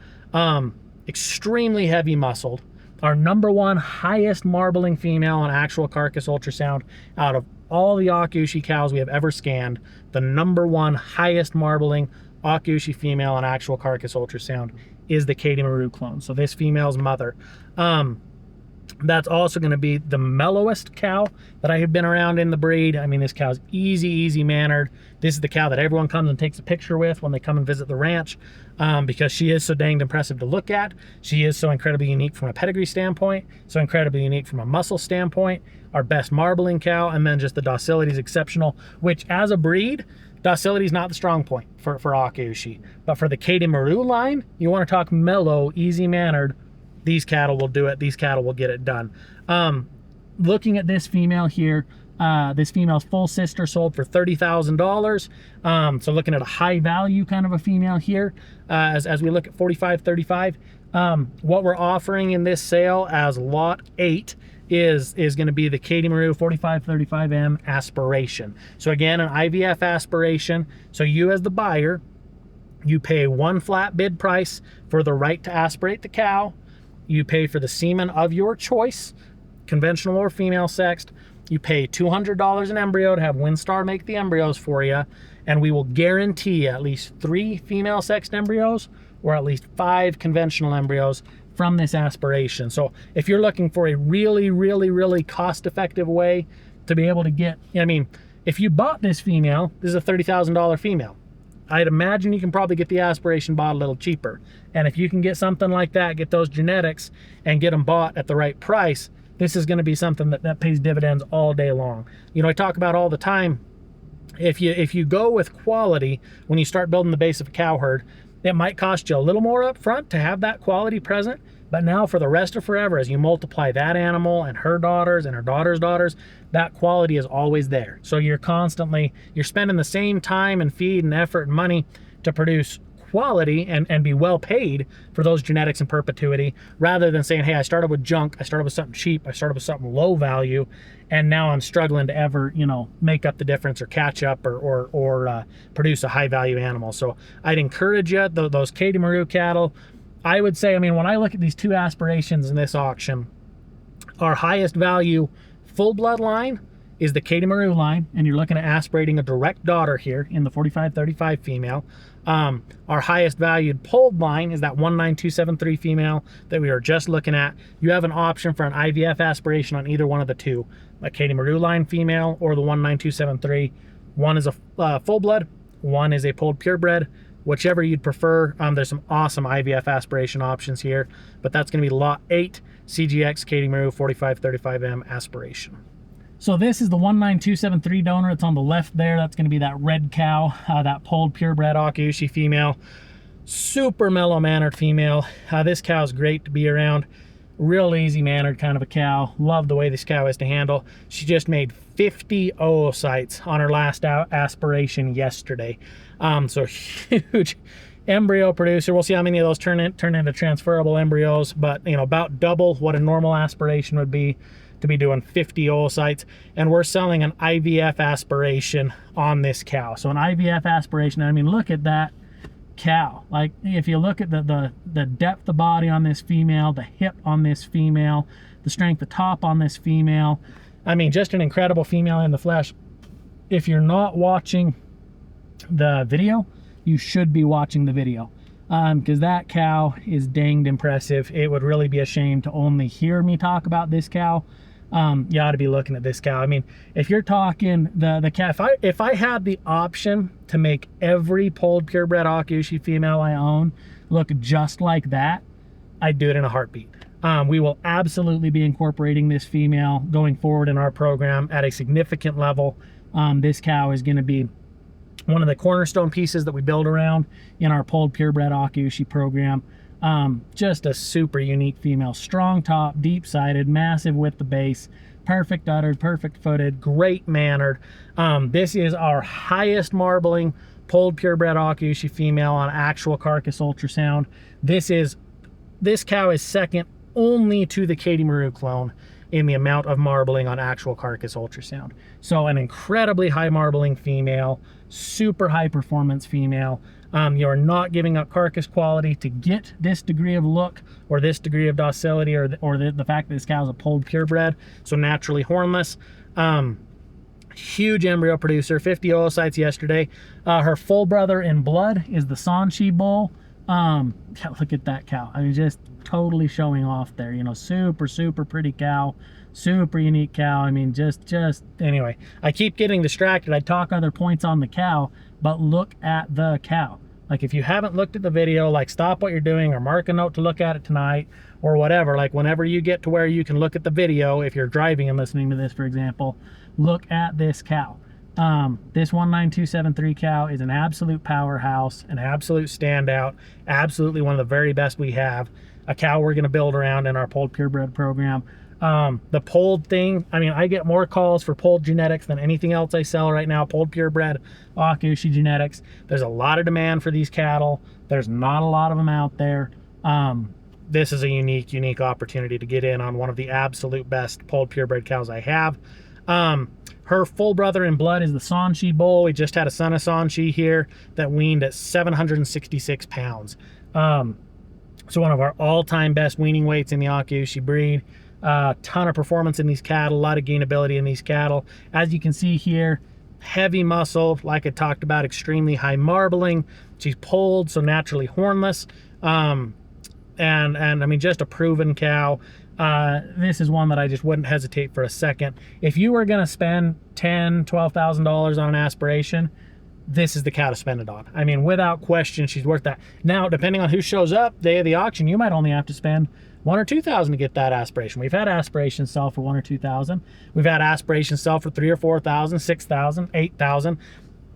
extremely heavy muscled. Our #1 highest marbling female on actual carcass ultrasound out of all the Akaushi cows we have ever scanned. The #1 highest marbling Akaushi female on actual carcass ultrasound is the Kaedemaru clone. So this female's mother. That's also going to be the mellowest cow that I have been around in the breed. I mean, this cow's easy mannered. This is the cow that everyone comes and takes a picture with when they come and visit the ranch, because she is so danged impressive to look at. She is so incredibly unique from a pedigree standpoint, so incredibly unique from a muscle standpoint. Our best marbling cow, and then just the docility is exceptional, which as a breed, docility is not the strong point for Akaushi. But for the Kaedemaru line, you want to talk mellow, easy mannered, these cattle will do it. These cattle will get it done. Looking at this female here, This female's full sister sold for $30,000. So looking at a high value kind of a female here, as we look at 45-35. What we're offering in this sale as lot 8 is going to be the Kaedemaru 45-35M aspiration. So again, an IVF aspiration. So you as the buyer, you pay one flat bid price for the right to aspirate the cow. You pay for the semen of your choice, conventional or female sexed. You pay $200 an embryo to have WinStar make the embryos for you, and we will guarantee at least 3 female sexed embryos or at least 5 conventional embryos from this aspiration. So if you're looking for a really cost-effective way to be able to get, I mean, if you bought this female, this is a $30,000 female. I'd imagine you can probably get the aspiration bought a little cheaper. And if you can get something like that, get those genetics and get them bought at the right price, this is going to be something that pays dividends all day long. You know, I talk about all the time, if you go with quality when you start building the base of a cow herd, it might cost you a little more up front to have that quality present, but now for the rest of forever, as you multiply that animal and her daughters and her daughter's daughters, that quality is always there. So you're spending the same time and feed and effort and money to produce quality and be well paid for those genetics in perpetuity, rather than saying, hey, I started with junk, I started with something cheap, I started with something low value, and now I'm struggling to ever, you know, make up the difference or catch up or produce a high value animal. So I'd encourage you, those Kaedemaru cattle, I would say, I mean, when I look at these 2 aspirations in this auction, our highest value full blood line is the Kaedemaru line, and you're looking at aspirating a direct daughter here in the 45-35 female. Our highest valued polled line is that 19273 female that we were just looking at. You have an option for an IVF aspiration on either one of the 2, a Kaedemaru line female or the 19273. One is a full blood, one is a polled purebred. Whichever you'd prefer. There's some awesome IVF aspiration options here, but that's going to be lot 8, CGX Kaedemaru 45-35M aspiration. So this is the 19273 donor. It's on the left there. That's going to be that red cow, that polled purebred Akaushi female. Super mellow-mannered female. This cow is great to be around. Real easy-mannered kind of a cow. Love the way this cow is to handle. She just made 50 oocytes on her last aspiration yesterday. So huge embryo producer. We'll see how many of those turn into transferable embryos, but you know, about double what a normal aspiration would be to be doing 50 oocytes. And we're selling an IVF aspiration on this cow. So an IVF aspiration, I mean, look at that cow. Like, if you look at the depth of body on this female, the hip on this female, the strength of top on this female, I mean, just an incredible female in the flesh. If you're not watching the video, you should be watching the video, because that cow is danged impressive. It would really be a shame to only hear me talk about this cow. You ought to be looking at this cow. I mean, if you're talking the cow, if I had the option to make every polled purebred Akaushi female I own look just like that, I'd do it in a heartbeat. We will absolutely be incorporating this female going forward in our program at a significant level. This cow is going to be one of the cornerstone pieces that we build around in our polled purebred Akaushi program. Just a super unique female, strong top, deep-sided, massive with the base, perfect uddered, perfect footed, great mannered. This is our highest marbling polled purebred Akaushi female on actual carcass ultrasound. This cow is second only to the Kaedemaru clone in the amount of marbling on actual carcass ultrasound. So an incredibly high marbling female, super high performance female. You're not giving up carcass quality to get this degree of look or this degree of docility or the fact that this cow is a polled purebred, so naturally hornless. Huge embryo producer, 50 oocytes yesterday. Her full brother in blood is the Sanchi bull. Yeah, look at that cow. I mean, just totally showing off there. You know, super pretty cow, super unique cow. I mean, just anyway, I keep getting distracted. I talk other points on the cow, but look at the cow. Like, if you haven't looked at the video, like, stop what you're doing or mark a note to look at it tonight or whatever. Like, whenever you get to where you can look at the video, if you're driving and listening to this, for example, look at this cow. This 19273 cow is an absolute powerhouse, an absolute standout, absolutely one of the very best we have. a cow we're going to build around in our polled purebred program. The polled thing, I mean, I get more calls for polled genetics than anything else I sell right now. Polled purebred, Akaushi genetics. There's a lot of demand for these cattle. There's not a lot of them out there. This is a unique opportunity to get in on one of the absolute best polled purebred cows I have. Her full brother in blood is the Sanshi bull. We just had a son of Sanshi here that weaned at 766 pounds. So one of our all-time best weaning weights in the Akaushi breed. Ton of performance in these cattle, a lot of gainability in these cattle. As you can see here, heavy muscle, like I talked about, extremely high marbling. She's polled, so naturally hornless. And I mean, just a proven cow. This is one that I just wouldn't hesitate for a second. If you were going to spend $10,000, $12,000 on an aspiration, this is the cow to spend it on. I mean, without question, she's worth that. Now, depending on who shows up day of the auction, you might only have to spend $1,000 or $2,000 to get that aspiration. We've had aspirations sell for $1,000 or $2,000. We've had aspirations sell for $3,000 or $4,000, $6,000, $8,000.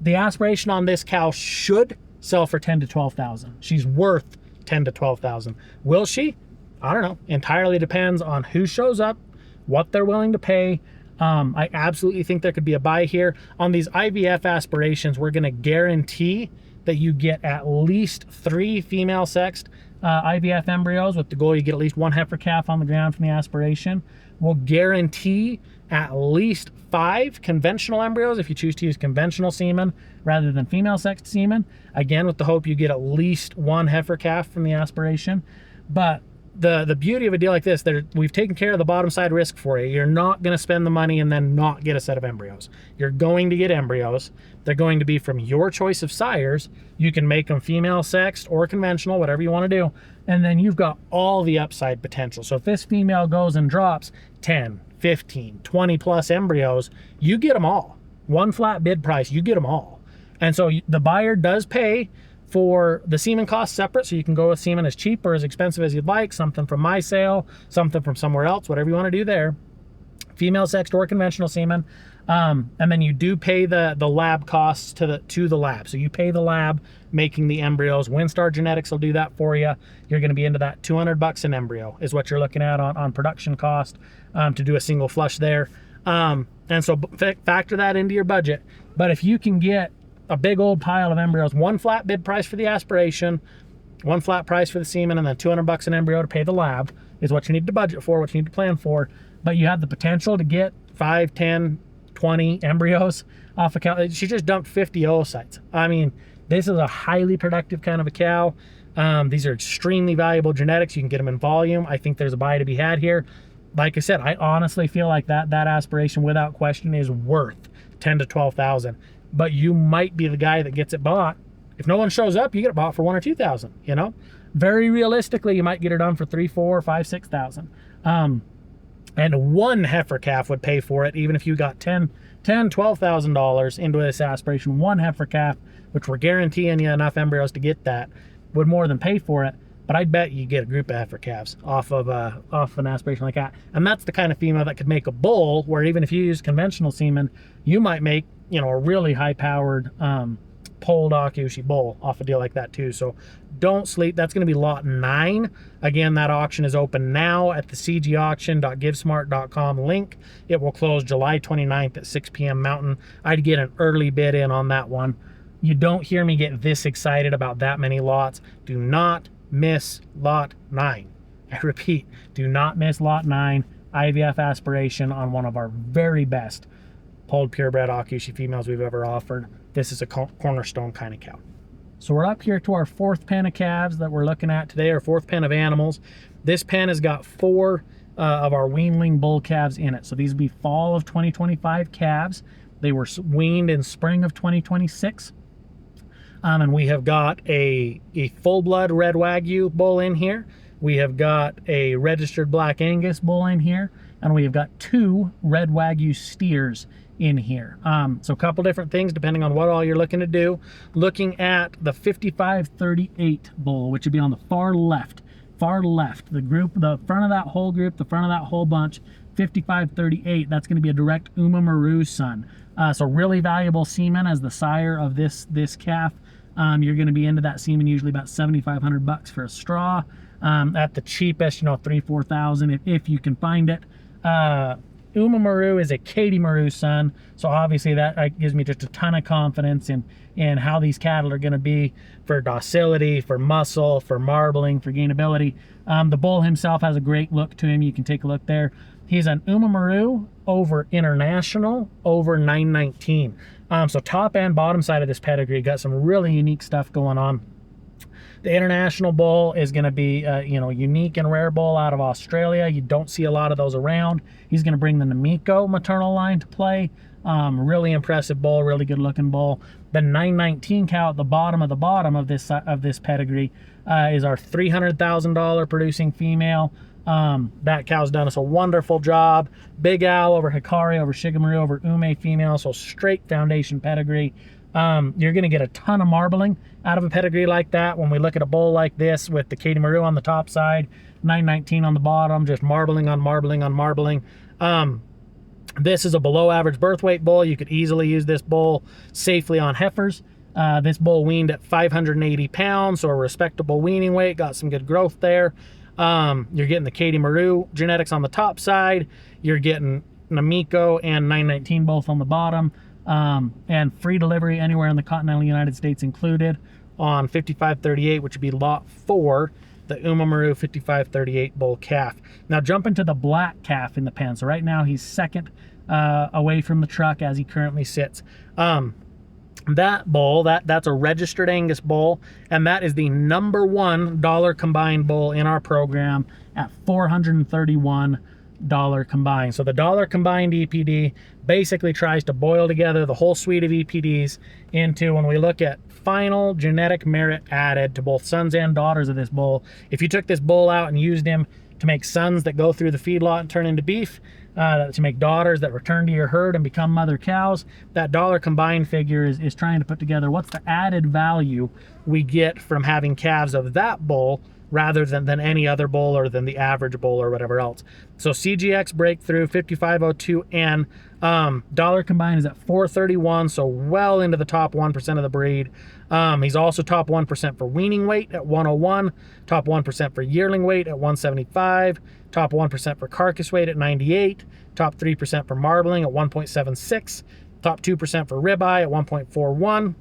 The aspiration on this cow should sell for $10,000 to $12,000. She's worth $10,000 to $12,000. Will she? I don't know. Entirely depends on who shows up, what they're willing to pay. I absolutely think there could be a buy here. On these IVF aspirations, we're going to guarantee that you get at least 3 female sexed IVF embryos, with the goal you get at least 1 heifer calf on the ground from the aspiration. We'll guarantee at least 5 conventional embryos if you choose to use conventional semen rather than female sexed semen. Again, with the hope you get at least 1 heifer calf from the aspiration. But the beauty of a deal like this, we've taken care of the bottom side risk for you. You're not going to spend the money and then not get a set of embryos. You're going to get embryos. They're going to be from your choice of sires. You can make them female sexed or conventional, whatever you want to do. And then you've got all the upside potential. So if this female goes and drops 10, 15, 20 plus embryos, you get them all. One flat bid price, you get them all. And so the buyer does pay for the semen cost separate, so you can go with semen as cheap or as expensive as you'd like, something from my sale, something from somewhere else, whatever you want to do there. Female sexed or conventional semen. And then you do pay the lab costs to the lab. So you pay the lab making the embryos. Windstar Genetics will do that for you. You're going to be into that $200 an embryo is what you're looking at on production cost to do a single flush there. And so factor that into your budget. But if you can get a big old pile of embryos, 1 flat bid price for the aspiration, 1 flat price for the semen, and then $200 an embryo to pay the lab is what you need to budget for, what you need to plan for. But you have the potential to get 5, 10, 20 embryos off a cow. She just dumped 50 oocytes. I mean, this is a highly productive kind of a cow. These are extremely valuable genetics. You can get them in volume. I think there's a buy to be had here. Like I said, I honestly feel like that aspiration without question is worth $10,000 to $12,000. But you might be the guy that gets it bought. If no one shows up, you get it bought for $1,000 or $2,000, you know? Very realistically, you might get it done for $3,000, $4,000, $5,000, $6,000. And 1 heifer calf would pay for it, even if you got $10,000, $12,000 into this aspiration. 1 heifer calf, which we're guaranteeing you enough embryos to get that, would more than pay for it. But I'd bet you get a group of heifer calves off of an aspiration like that. And that's the kind of female that could make a bull, where even if you use conventional semen, you might make, you know, a really high-powered polled Akaushi bull off a deal like that too. So don't sleep. That's going to be lot 9. Again, that auction is open now at the cgauction.givesmart.com link. It will close July 29th at 6 p.m. Mountain. I'd get an early bid in on that one. You don't hear me get this excited about that many lots. Do not miss lot 9. I repeat, do not miss lot 9, IVF aspiration on one of our very best polled purebred Akaushi females we've ever offered. This is a cornerstone kind of cow. So we're up here to our 4th pen of calves that we're looking at today, our 4th pen of animals. This pen has got 4 of our weanling bull calves in it. So these would be fall of 2025 calves. They were weaned in spring of 2026. And we have got a full-blood Red Wagyu bull in here. We have got a registered Black Angus bull in here. And we have got 2 Red Wagyu steers in here. So a couple different things depending on what all you're looking to do. Looking at the 5538 bull, which would be on the far left. The group, the front of that whole group, the front of that whole bunch, 5538, that's going to be a direct Himawari son. So really valuable semen as the sire of this calf. You're going to be into that semen usually about $7,500 for a straw. at the cheapest, 3,000-4,000 if you can find it. Himawari is a Kaedemaru son, so obviously that gives me just a ton of confidence in how these cattle are going to be for docility, for muscle, for marbling, for gainability. The bull himself has a great look to him. You can take a look there. He's an Himawari over international over 919. So top and bottom side of this pedigree got some really unique stuff going on. The international bull is going to be, unique and rare bull out of Australia. You don't see a lot of those around. He's going to bring the Namiko maternal line to play. Really impressive bull, really good looking bull. The 919 cow at the bottom of this pedigree is our $300,000 producing female. That cow's done us a wonderful job. Big Al over Hikari, over Shigemaru, over Ume female, so straight foundation pedigree. You're going to get a ton of marbling out of a pedigree like that. When we look at a bull like this with the Kaedemaru on the top side, 919 on the bottom, just marbling on marbling on marbling. This is a below average birth weight bull. You could easily use this bull safely on heifers. This bull weaned at 580 pounds, so a respectable weaning weight, got some good growth there. You're getting the Kaedemaru genetics on the top side. You're getting Namiko and 919 both on the bottom. And free delivery anywhere in the continental United States included on 5538, which would be lot 4, the Himawari 5538 bull calf. Now jump into the black calf in the pen. So right now he's second away from the truck as he currently sits. That bull, that's a registered Angus bull, and that is the #1 dollar combined bull in our program at $431 combined. So the dollar combined EPD basically tries to boil together the whole suite of EPDs into, when we look at final genetic merit added to both sons and daughters of this bull. If you took this bull out and used him to make sons that go through the feedlot and turn into beef, to make daughters that return to your herd and become mother cows, that dollar combined figure is trying to put together what's the added value we get from having calves of that bull rather than any other bull or than the average bull or whatever else. So CGX breakthrough 5502N, dollar combined is at 431, so well into the top 1% of the breed. He's also top 1% for weaning weight at 101, top 1% for yearling weight at 175, top 1% for carcass weight at 98, top 3% for marbling at 1.76, top 2% for ribeye at 1.41,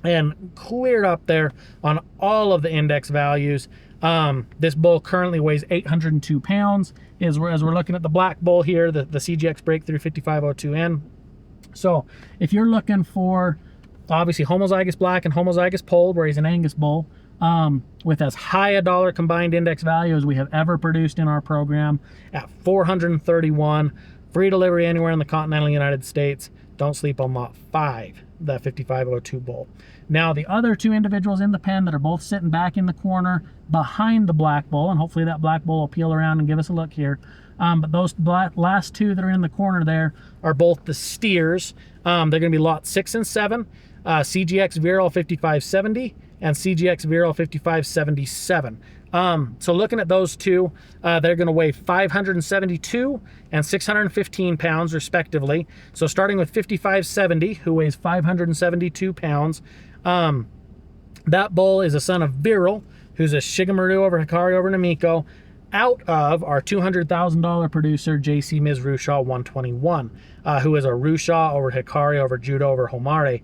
and cleared up there on all of the index values. This bull currently weighs 802 pounds as we're looking at the black bull here, the CGX breakthrough 5502N. So if you're looking for obviously homozygous black and homozygous polled, where he's an Angus bull, with as high a dollar combined index value as we have ever produced in our program at 431, free delivery anywhere in the continental United States. Don't sleep on lot 5, the 5502 bull. Now the other two individuals in the pen that are both sitting back in the corner behind the black bull, and hopefully that black bull will peel around and give us a look here. But those last two that are in the corner there are both the steers. They're going to be lot 6 and 7, CGX Virile 5570 and CGX Virile 5577. So looking at those two, they're going to weigh 572 and 615 pounds respectively. So starting with 5570, who weighs 572 pounds, that bull is a son of Virile, who's a Shigemaru over Hikari over Namiko, out of our $200,000 producer JC Ms. Rushaw 121, who is a Rushaw over Hikari over Judo over Homare.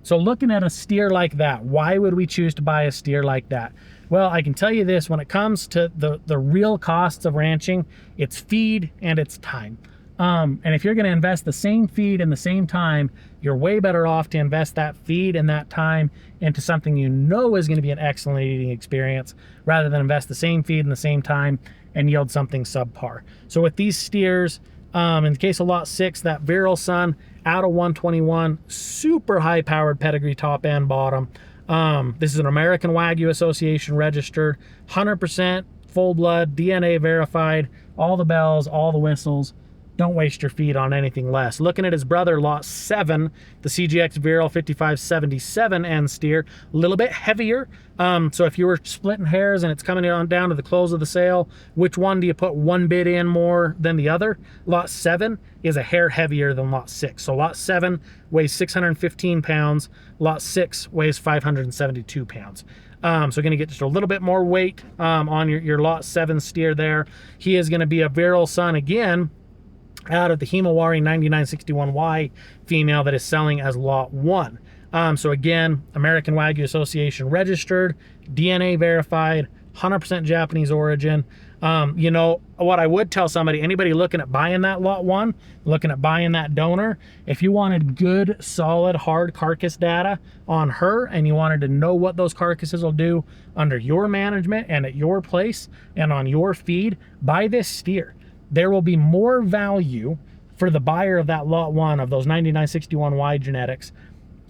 So looking at a steer like that, why would we choose to buy a steer like that? Well, I can tell you this, when it comes to the real costs of ranching, it's feed and it's time. And if you're going to invest the same feed and the same time, you're way better off to invest that feed and that time into something you know is going to be an excellent eating experience, rather than invest the same feed and the same time and yield something subpar. So with these steers, in the case of lot 6, that Virile son out of 121, super high powered pedigree top and bottom. This is an American Wagyu Association registered, 100% full blood, DNA verified, all the bells, all the whistles. Don't waste your feed on anything less. Looking at his brother, lot 7, the CGX Virile 5577 end steer, a little bit heavier. So if you were splitting hairs and it's coming on down to the close of the sale, which one do you put one bit in more than the other? Lot 7 is a hair heavier than lot 6. So lot 7 weighs 615 pounds. Lot 6 weighs 572 pounds. So going to get just a little bit more weight on your lot 7 steer there. He is going to be a virile son again out of the Himawari 9961Y female that is selling as lot 1. So again, American Wagyu Association registered, DNA verified, 100% Japanese origin. You know, what I would tell somebody, anybody looking at buying that lot 1, looking at buying that donor, if you wanted good, solid, hard carcass data on her and you wanted to know what those carcasses will do under your management and at your place and on your feed, buy this steer. There will be more value for the buyer of that lot 1 of those 9961Y genetics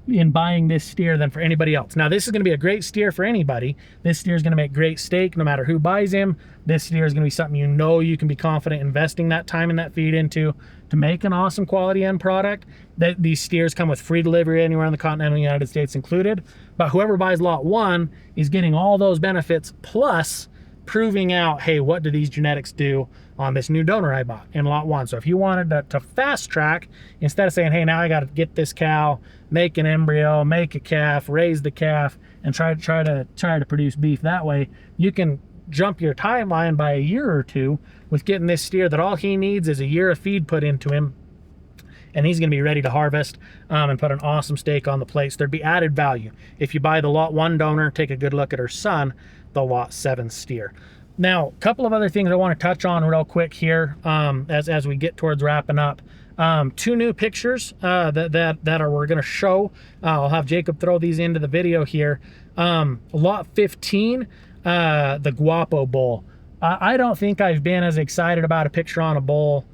in buying this steer than for anybody else. Now, this is going to be a great steer for anybody. This steer is going to make great steak no matter who buys him. This steer is going to be something you know you can be confident investing that time and that feed into to make an awesome quality end product. That these steers come with free delivery anywhere in the continental United States included. But whoever buys lot 1 is getting all those benefits plus proving out, hey, what do these genetics do on this new donor I bought in lot 1. So if you wanted to fast track, instead of saying, hey, now I got to get this cow, make an embryo, make a calf, raise the calf, and try to produce beef that way, you can jump your timeline by a year or 2 with getting this steer that all he needs is a year of feed put into him, and he's going to be ready to harvest and put an awesome steak on the plate. So there'd be added value. If you buy the lot 1 donor, take a good look at her son, the lot 7 steer. Now, a couple of other things I want to touch on real quick here as we get towards wrapping up. 2 new pictures we're going to show. I'll have Jacob throw these into the video here. Lot 15, the Guapo bull. I don't think I've been as excited about a picture on a bull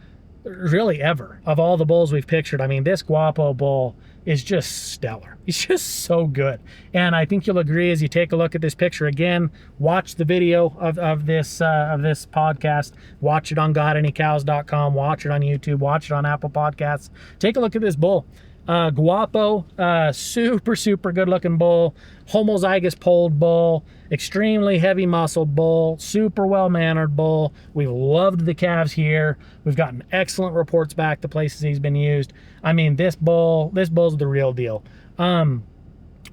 really ever of all the bulls we've pictured. I mean, this Guapo bull is just stellar. He's just so good. And I think you'll agree as you take a look at this picture again, watch the video of this podcast, watch it on GotAnyCows.com, watch it on YouTube, watch it on Apple Podcasts. Take a look at this bull. Guapo, super good looking bull, homozygous polled bull, extremely heavy muscled bull, super well mannered bull. We've loved the calves here. We've gotten excellent reports back to places he's been used. I mean, this bull's the real deal. We're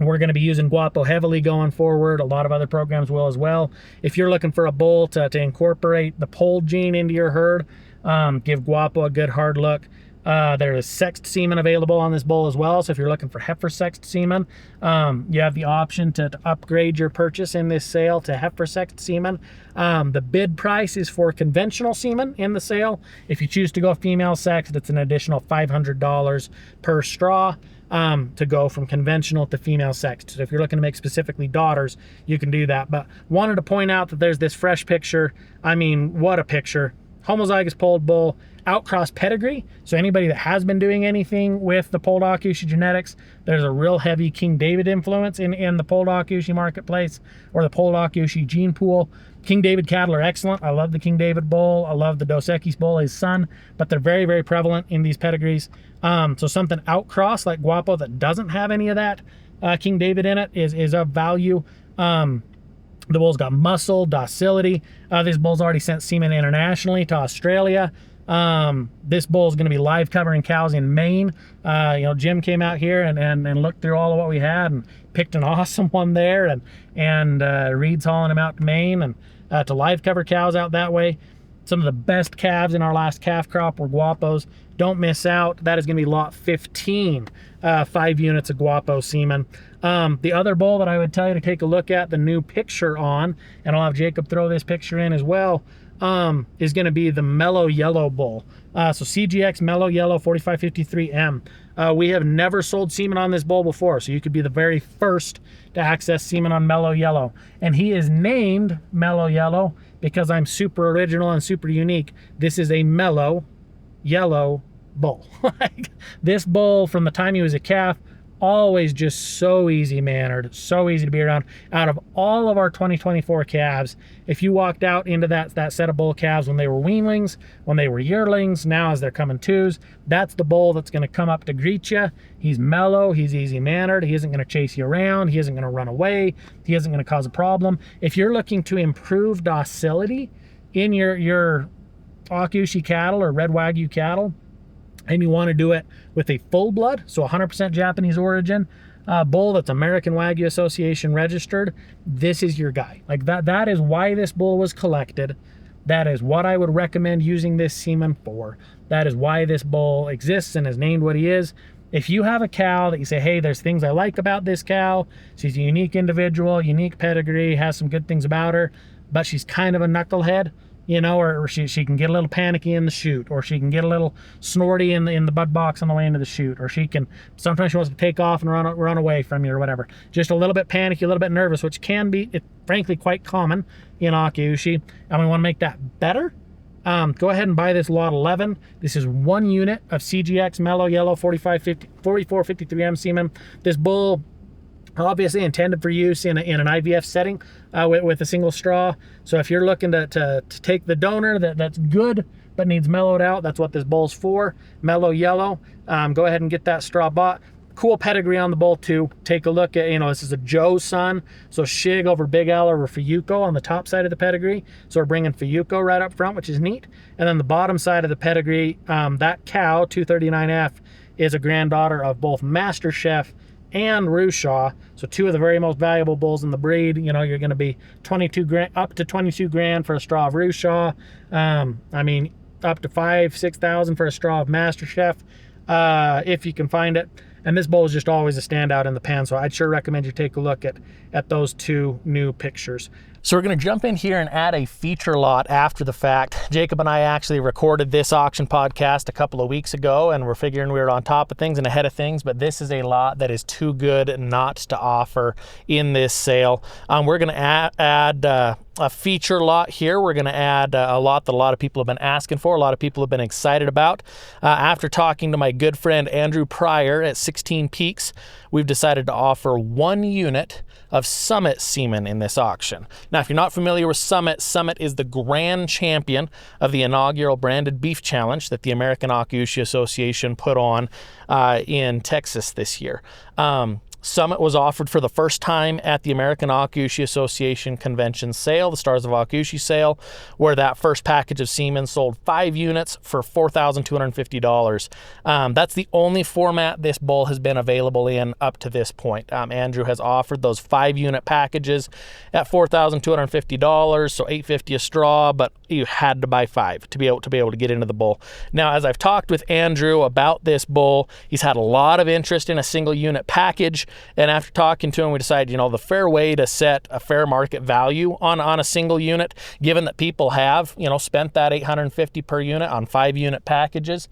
going to be using Guapo heavily going forward. A lot of other programs will as well. If you're looking for a bull to incorporate the polled gene into your herd, give Guapo a good hard look. There is sexed semen available on this bull as well. So if you're looking for heifer sexed semen, you have the option to upgrade your purchase in this sale to heifer sexed semen. The bid price is for conventional semen in the sale. If you choose to go female sexed, it's an additional $500 per straw to go from conventional to female sexed. So if you're looking to make specifically daughters, you can do that. But wanted to point out that there's this fresh picture. I mean, what a picture. Homozygous polled bull, outcross pedigree. So anybody that has been doing anything with the polled Akaushi genetics, there's a real heavy King David influence in the polled Akaushi marketplace or the polled Akaushi gene pool. King David cattle are excellent. I love the King David bull. I love the Dos Equis bull, his son, but they're very prevalent in these pedigrees. So something outcross like Guapo that doesn't have any of that King David in it is of value. The bull's got muscle, docility. This bull's already sent semen internationally to Australia. This bull's going to be live covering cows in Maine. Jim came out here and looked through all of what we had and picked an awesome one there. And Reed's hauling him out to Maine and to live cover cows out that way. Some of the best calves in our last calf crop were Guapos. Don't miss out. That is going to be lot 15, 5 units of Guapo semen. The other bull that I would tell you to take a look at the new picture on, and I'll have Jacob throw this picture in as well, is going to be the Mellow Yellow bull. So CGX Mellow Yellow 4553M. We have never sold semen on this bull before, so you could be the very first to access semen on Mellow Yellow. And he is named Mellow Yellow because I'm super original and super unique. This is a mellow yellow bull. This bull, from the time he was a calf, always just so easy mannered, so easy to be around. Out of all of our 2024 calves, if you walked out into that set of bull calves when they were weanlings, when they were yearlings, now as they're coming twos, that's the bull that's going to come up to greet you. He's mellow, he's easy mannered, he isn't going to chase you around, he isn't going to run away, he isn't going to cause a problem. If you're looking to improve docility in your Akaushi cattle or Red Wagyu cattle, and you want to do it with a full blood, so 100% Japanese origin, bull that's American Wagyu Association registered, this is your guy. Like that is why this bull was collected. That is what I would recommend using this semen for. That is why this bull exists and is named what he is. If you have a cow that you say, hey, there's things I like about this cow, she's a unique individual, unique pedigree, has some good things about her, but she's kind of a knucklehead, you know, or she can get a little panicky in the chute, or she can get a little snorty in the bud box on the way into the chute, or sometimes she wants to take off and run away from you or whatever. Just a little bit panicky, a little bit nervous, which can be, frankly, quite common in Akaushi, and we want to make that better. Go ahead and buy this lot 11. This is 1 unit of CGX mellow yellow 4453M semen. This bull obviously intended for use in an IVF setting with a single straw. So if you're looking to take the donor that's good but needs mellowed out, that's what this bull's for. Mellow yellow. Go ahead and get that straw bought. Cool pedigree on the bull too. Take a look at, this is a Joe son. So Shig over Big Al over Fuyuko on the top side of the pedigree. So we're bringing Fuyuko right up front, which is neat. And then the bottom side of the pedigree, that cow, 239F, is a granddaughter of both Master Chef and Rushaw. So 2 of the very most valuable bulls in the breed. You're going to be up to 22 grand for a straw of Rushaw. Up to 5,000-6,000 for a straw of Master Chef, if you can find it. And this bull is just always a standout in the pen, so I'd sure recommend you take a look at those 2 new pictures. So we're going to jump in here and add a feature lot after the fact. Jacob and I actually recorded this auction podcast a couple of weeks ago, and we're figuring we were on top of things and ahead of things, but this is a lot that is too good not to offer in this sale. We're going to add a feature lot here. We're going to add a lot that a lot of people have been asking for, a lot of people have been excited about. After talking to my good friend Andrew Pryor at 16 Peaks, we've decided to offer 1 unit of Summitt semen in this auction. Now, if you're not familiar with Summitt, Summitt is the grand champion of the inaugural branded beef challenge that the American Akaushi Association put on in Texas this year. Summitt was offered for the first time at the American Akaushi Association convention sale, the Stars of Akaushi sale, where that first package of semen sold 5 units for $4,250. That's the only format this bull has been available in up to this point. Andrew has offered those 5-unit packages at $4,250, so $850 a straw, but you had to buy 5 to be able to get into the bull. Now, as I've talked with Andrew about this bull, he's had a lot of interest in a single unit package. And after talking to him, we decided, the fair way to set a fair market value on a single unit, given that people have, spent that $850 per unit on 5-unit packages.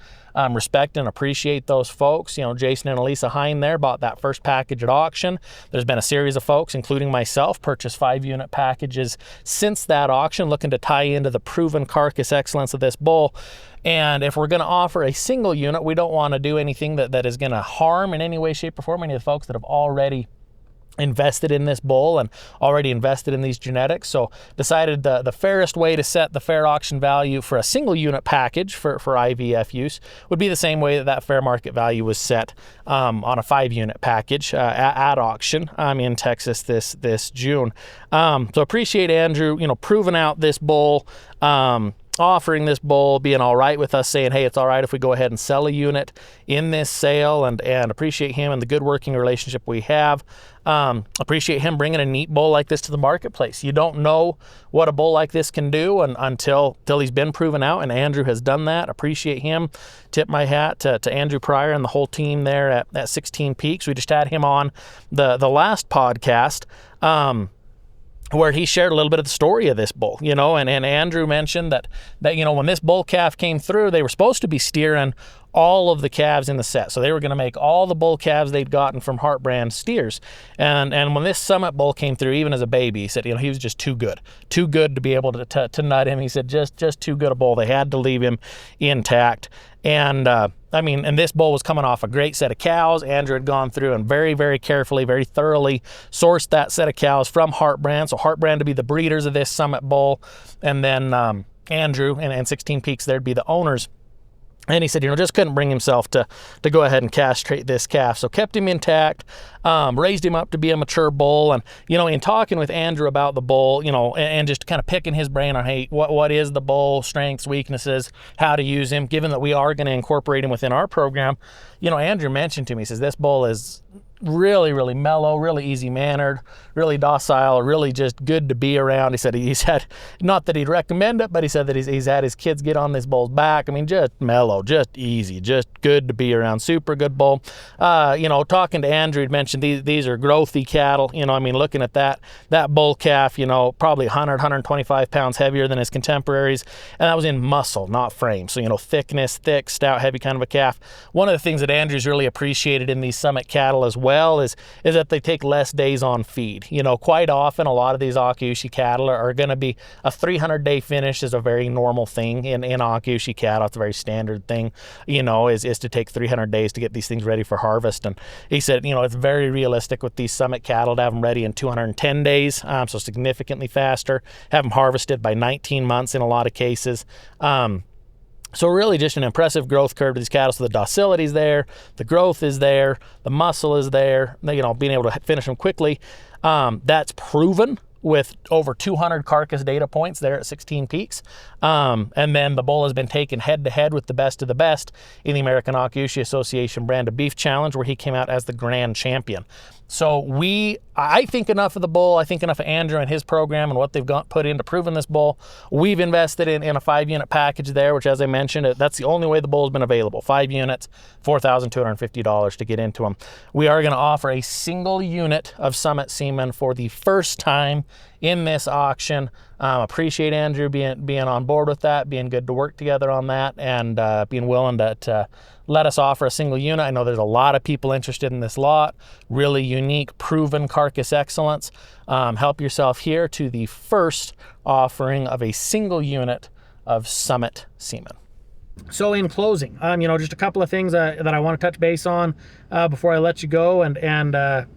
Respect and appreciate those folks. Jason and Elisa Hine there bought that first package at auction. There's been a series of folks, including myself, purchased 5-unit packages since that auction, looking to tie into the proven carcass excellence of this bull. And if we're going to offer a single unit, we don't want to do anything that is going to harm in any way, shape, or form any of the folks that have already invested in this bull and already invested in these genetics. So decided the fairest way to set the fair auction value for a single unit package for IVF use would be the same way that fair market value was set on a 5-unit package at auction in Texas this June. So appreciate Andrew, proving out this bull, offering this bull, being all right with us, saying, hey, it's all right if we go ahead and sell a unit in this sale, and appreciate him and the good working relationship we have. Appreciate him bringing a neat bull like this to the marketplace. You don't know what a bull like this can do until he's been proven out, and Andrew has done that. Appreciate him. Tip my hat to Andrew Pryor and the whole team there at 16 Peaks. We just had him on the last podcast, where he shared a little bit of the story of this bull, and Andrew mentioned that when this bull calf came through, they were supposed to be steering all of the calves in the set. So they were going to make all the bull calves they'd gotten from Hart brand steers. And when this Summitt bull came through, even as a baby, he said, he was just too good to be able to nut him. He said, just too good a bull. They had to leave him intact. And and this bull was coming off a great set of cows. Andrew had gone through and very, very carefully, very thoroughly sourced that set of cows from Hart brand. So Hart brand to be the breeders of this Summitt bull. And then Andrew and 16 Peaks, there'd be the owners. And he said, just couldn't bring himself to go ahead and castrate this calf. So kept him intact, raised him up to be a mature bull. And, in talking with Andrew about the bull, and just kind of picking his brain on, hey, what is the bull, strengths, weaknesses, how to use him, given that we are going to incorporate him within our program. Andrew mentioned to me, he says, this bull is really, really mellow, really easy mannered, really docile, really just good to be around. He said he's had, not that he'd recommend it, but he said that he's had his kids get on this bull's back. I mean, just mellow, just easy, just good to be around. Super good bull. Talking to Andrew, he'd mentioned these are growthy cattle. Looking at that bull calf, probably 100, 125 pounds heavier than his contemporaries. And that was in muscle, not frame. So, thickness, thick, stout, heavy kind of a calf. One of the things that Andrew's really appreciated in these Summitt cattle as well is that they take less days on feed. Quite often a lot of these Akaushi cattle are going to be a 300-day finish is a very normal thing in Akaushi cattle. It's a very standard thing, is to take 300 days to get these things ready for harvest. And he said, it's very realistic with these Summitt cattle to have them ready in 210 days, so significantly faster, have them harvested by 19 months in a lot of cases. So really just an impressive growth curve to these cattle. So the docility's there, the growth is there, the muscle is there, being able to finish them quickly. That's proven with over 200 carcass data points there at 16 Peaks. And then the bull has been taken head to head with the best of the best in the American Akaushi Association Brand of Beef Challenge, where he came out as the grand champion. So I think enough of the bull, I think enough of Andrew and his program and what they've put into proving this bull. We've invested in a 5-unit package there, which, as I mentioned, that's the only way the bull has been available. 5 units, $4,250 to get into them. We are going to offer a single unit of Summitt semen for the first time in this auction. Appreciate Andrew being on board with that, being good to work together on that, and being willing to let us offer a single unit. I know there's a lot of people interested in this lot. Really unique, proven carcass excellence. Help yourself here to the first offering of a single unit of Summitt semen. So in closing, just a couple of things that I want to touch base on before I let you go and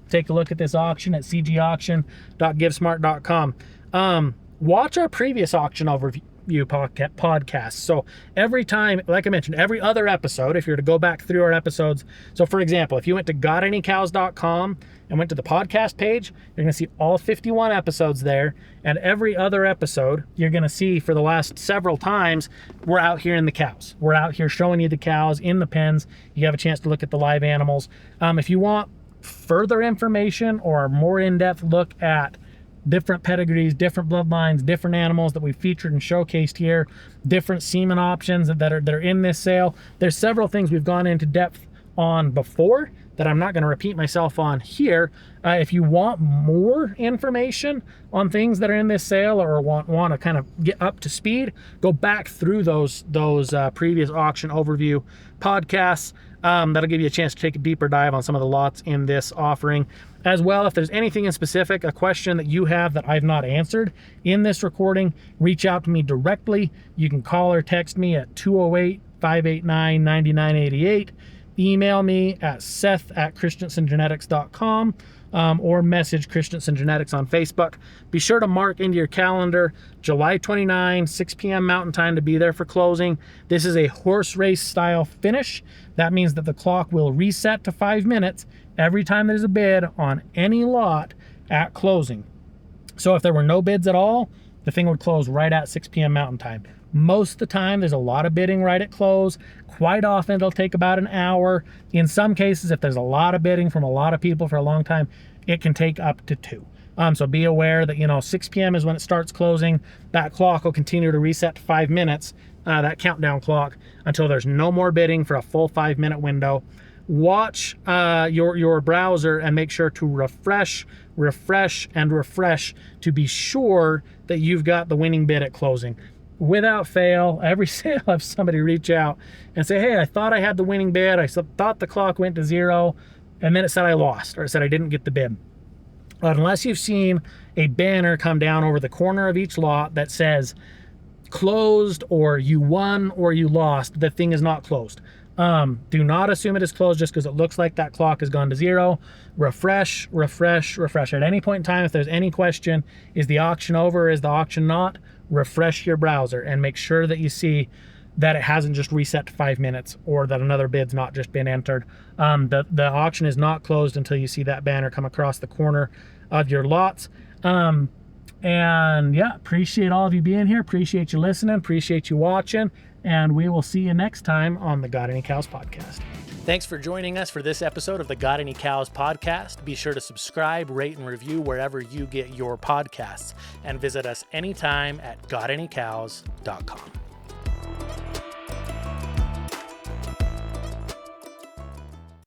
take a look at this auction at cgauction.givesmart.com. Watch our previous auction overview podcast. So every time, like I mentioned, every other episode, if you're to go back through our episodes. So for example, if you went to gotanycows.com and went to the podcast page, you're going to see all 51 episodes there. And every other episode, you're going to see for the last several times, we're out here in the cows. We're out here showing you the cows in the pens. You have a chance to look at the live animals. If you want further information or a more in-depth look at different pedigrees, different bloodlines, different animals that we've featured and showcased here, different semen options that are in this sale. There's several things we've gone into depth on before that I'm not going to repeat myself on here. If you want more information on things that are in this sale or want to kind of get up to speed, go back through those previous auction overview podcasts. That'll give you a chance to take a deeper dive on some of the lots in this offering. As well, if there's anything in specific, a question that you have that I've not answered in this recording, reach out to me directly. You can call or text me at 208-589-9988. Email me at seth@christensengenetics.com or message Christensen Genetics on Facebook. Be sure to mark into your calendar July 29, 6 p.m. Mountain Time to be there for closing. This is a horse race style finish. That means that the clock will reset to 5 minutes every time there's a bid on any lot at closing. So if there were no bids at all, the thing would close right at 6 p.m. Mountain Time. Most of the time, there's a lot of bidding right at close. Quite often, it'll take about an hour. In some cases, if there's a lot of bidding from a lot of people for a long time, it can take up to 2. So be aware that, 6 p.m. is when it starts closing. That clock will continue to reset to 5 minutes, that countdown clock, until there's no more bidding for a full 5-minute window. Watch your browser and make sure to refresh to be sure that you've got the winning bid at closing. Without fail, every sale I have somebody reach out and say, hey, I thought I had the winning bid. I thought the clock went to 0, and then it said I lost, or it said I didn't get the bid. But unless you've seen a banner come down over the corner of each lot that says closed or you won or you lost, the thing is not closed. Do not assume it is closed just because it looks like that clock has gone to 0. Refresh. At any point in time, if there's any question, is the auction over? Is the auction not? Refresh your browser and make sure that you see that it hasn't just reset to 5 minutes or that another bid's not just been entered. The auction is not closed until you see that banner come across the corner of your lots. And yeah, appreciate all of you being here. Appreciate you listening. Appreciate you watching. And we will see you next time on the Got Any Cows podcast. Thanks for joining us for this episode of the Got Any Cows podcast. Be sure to subscribe, rate, and review wherever you get your podcasts, and visit us anytime at gotanycows.com.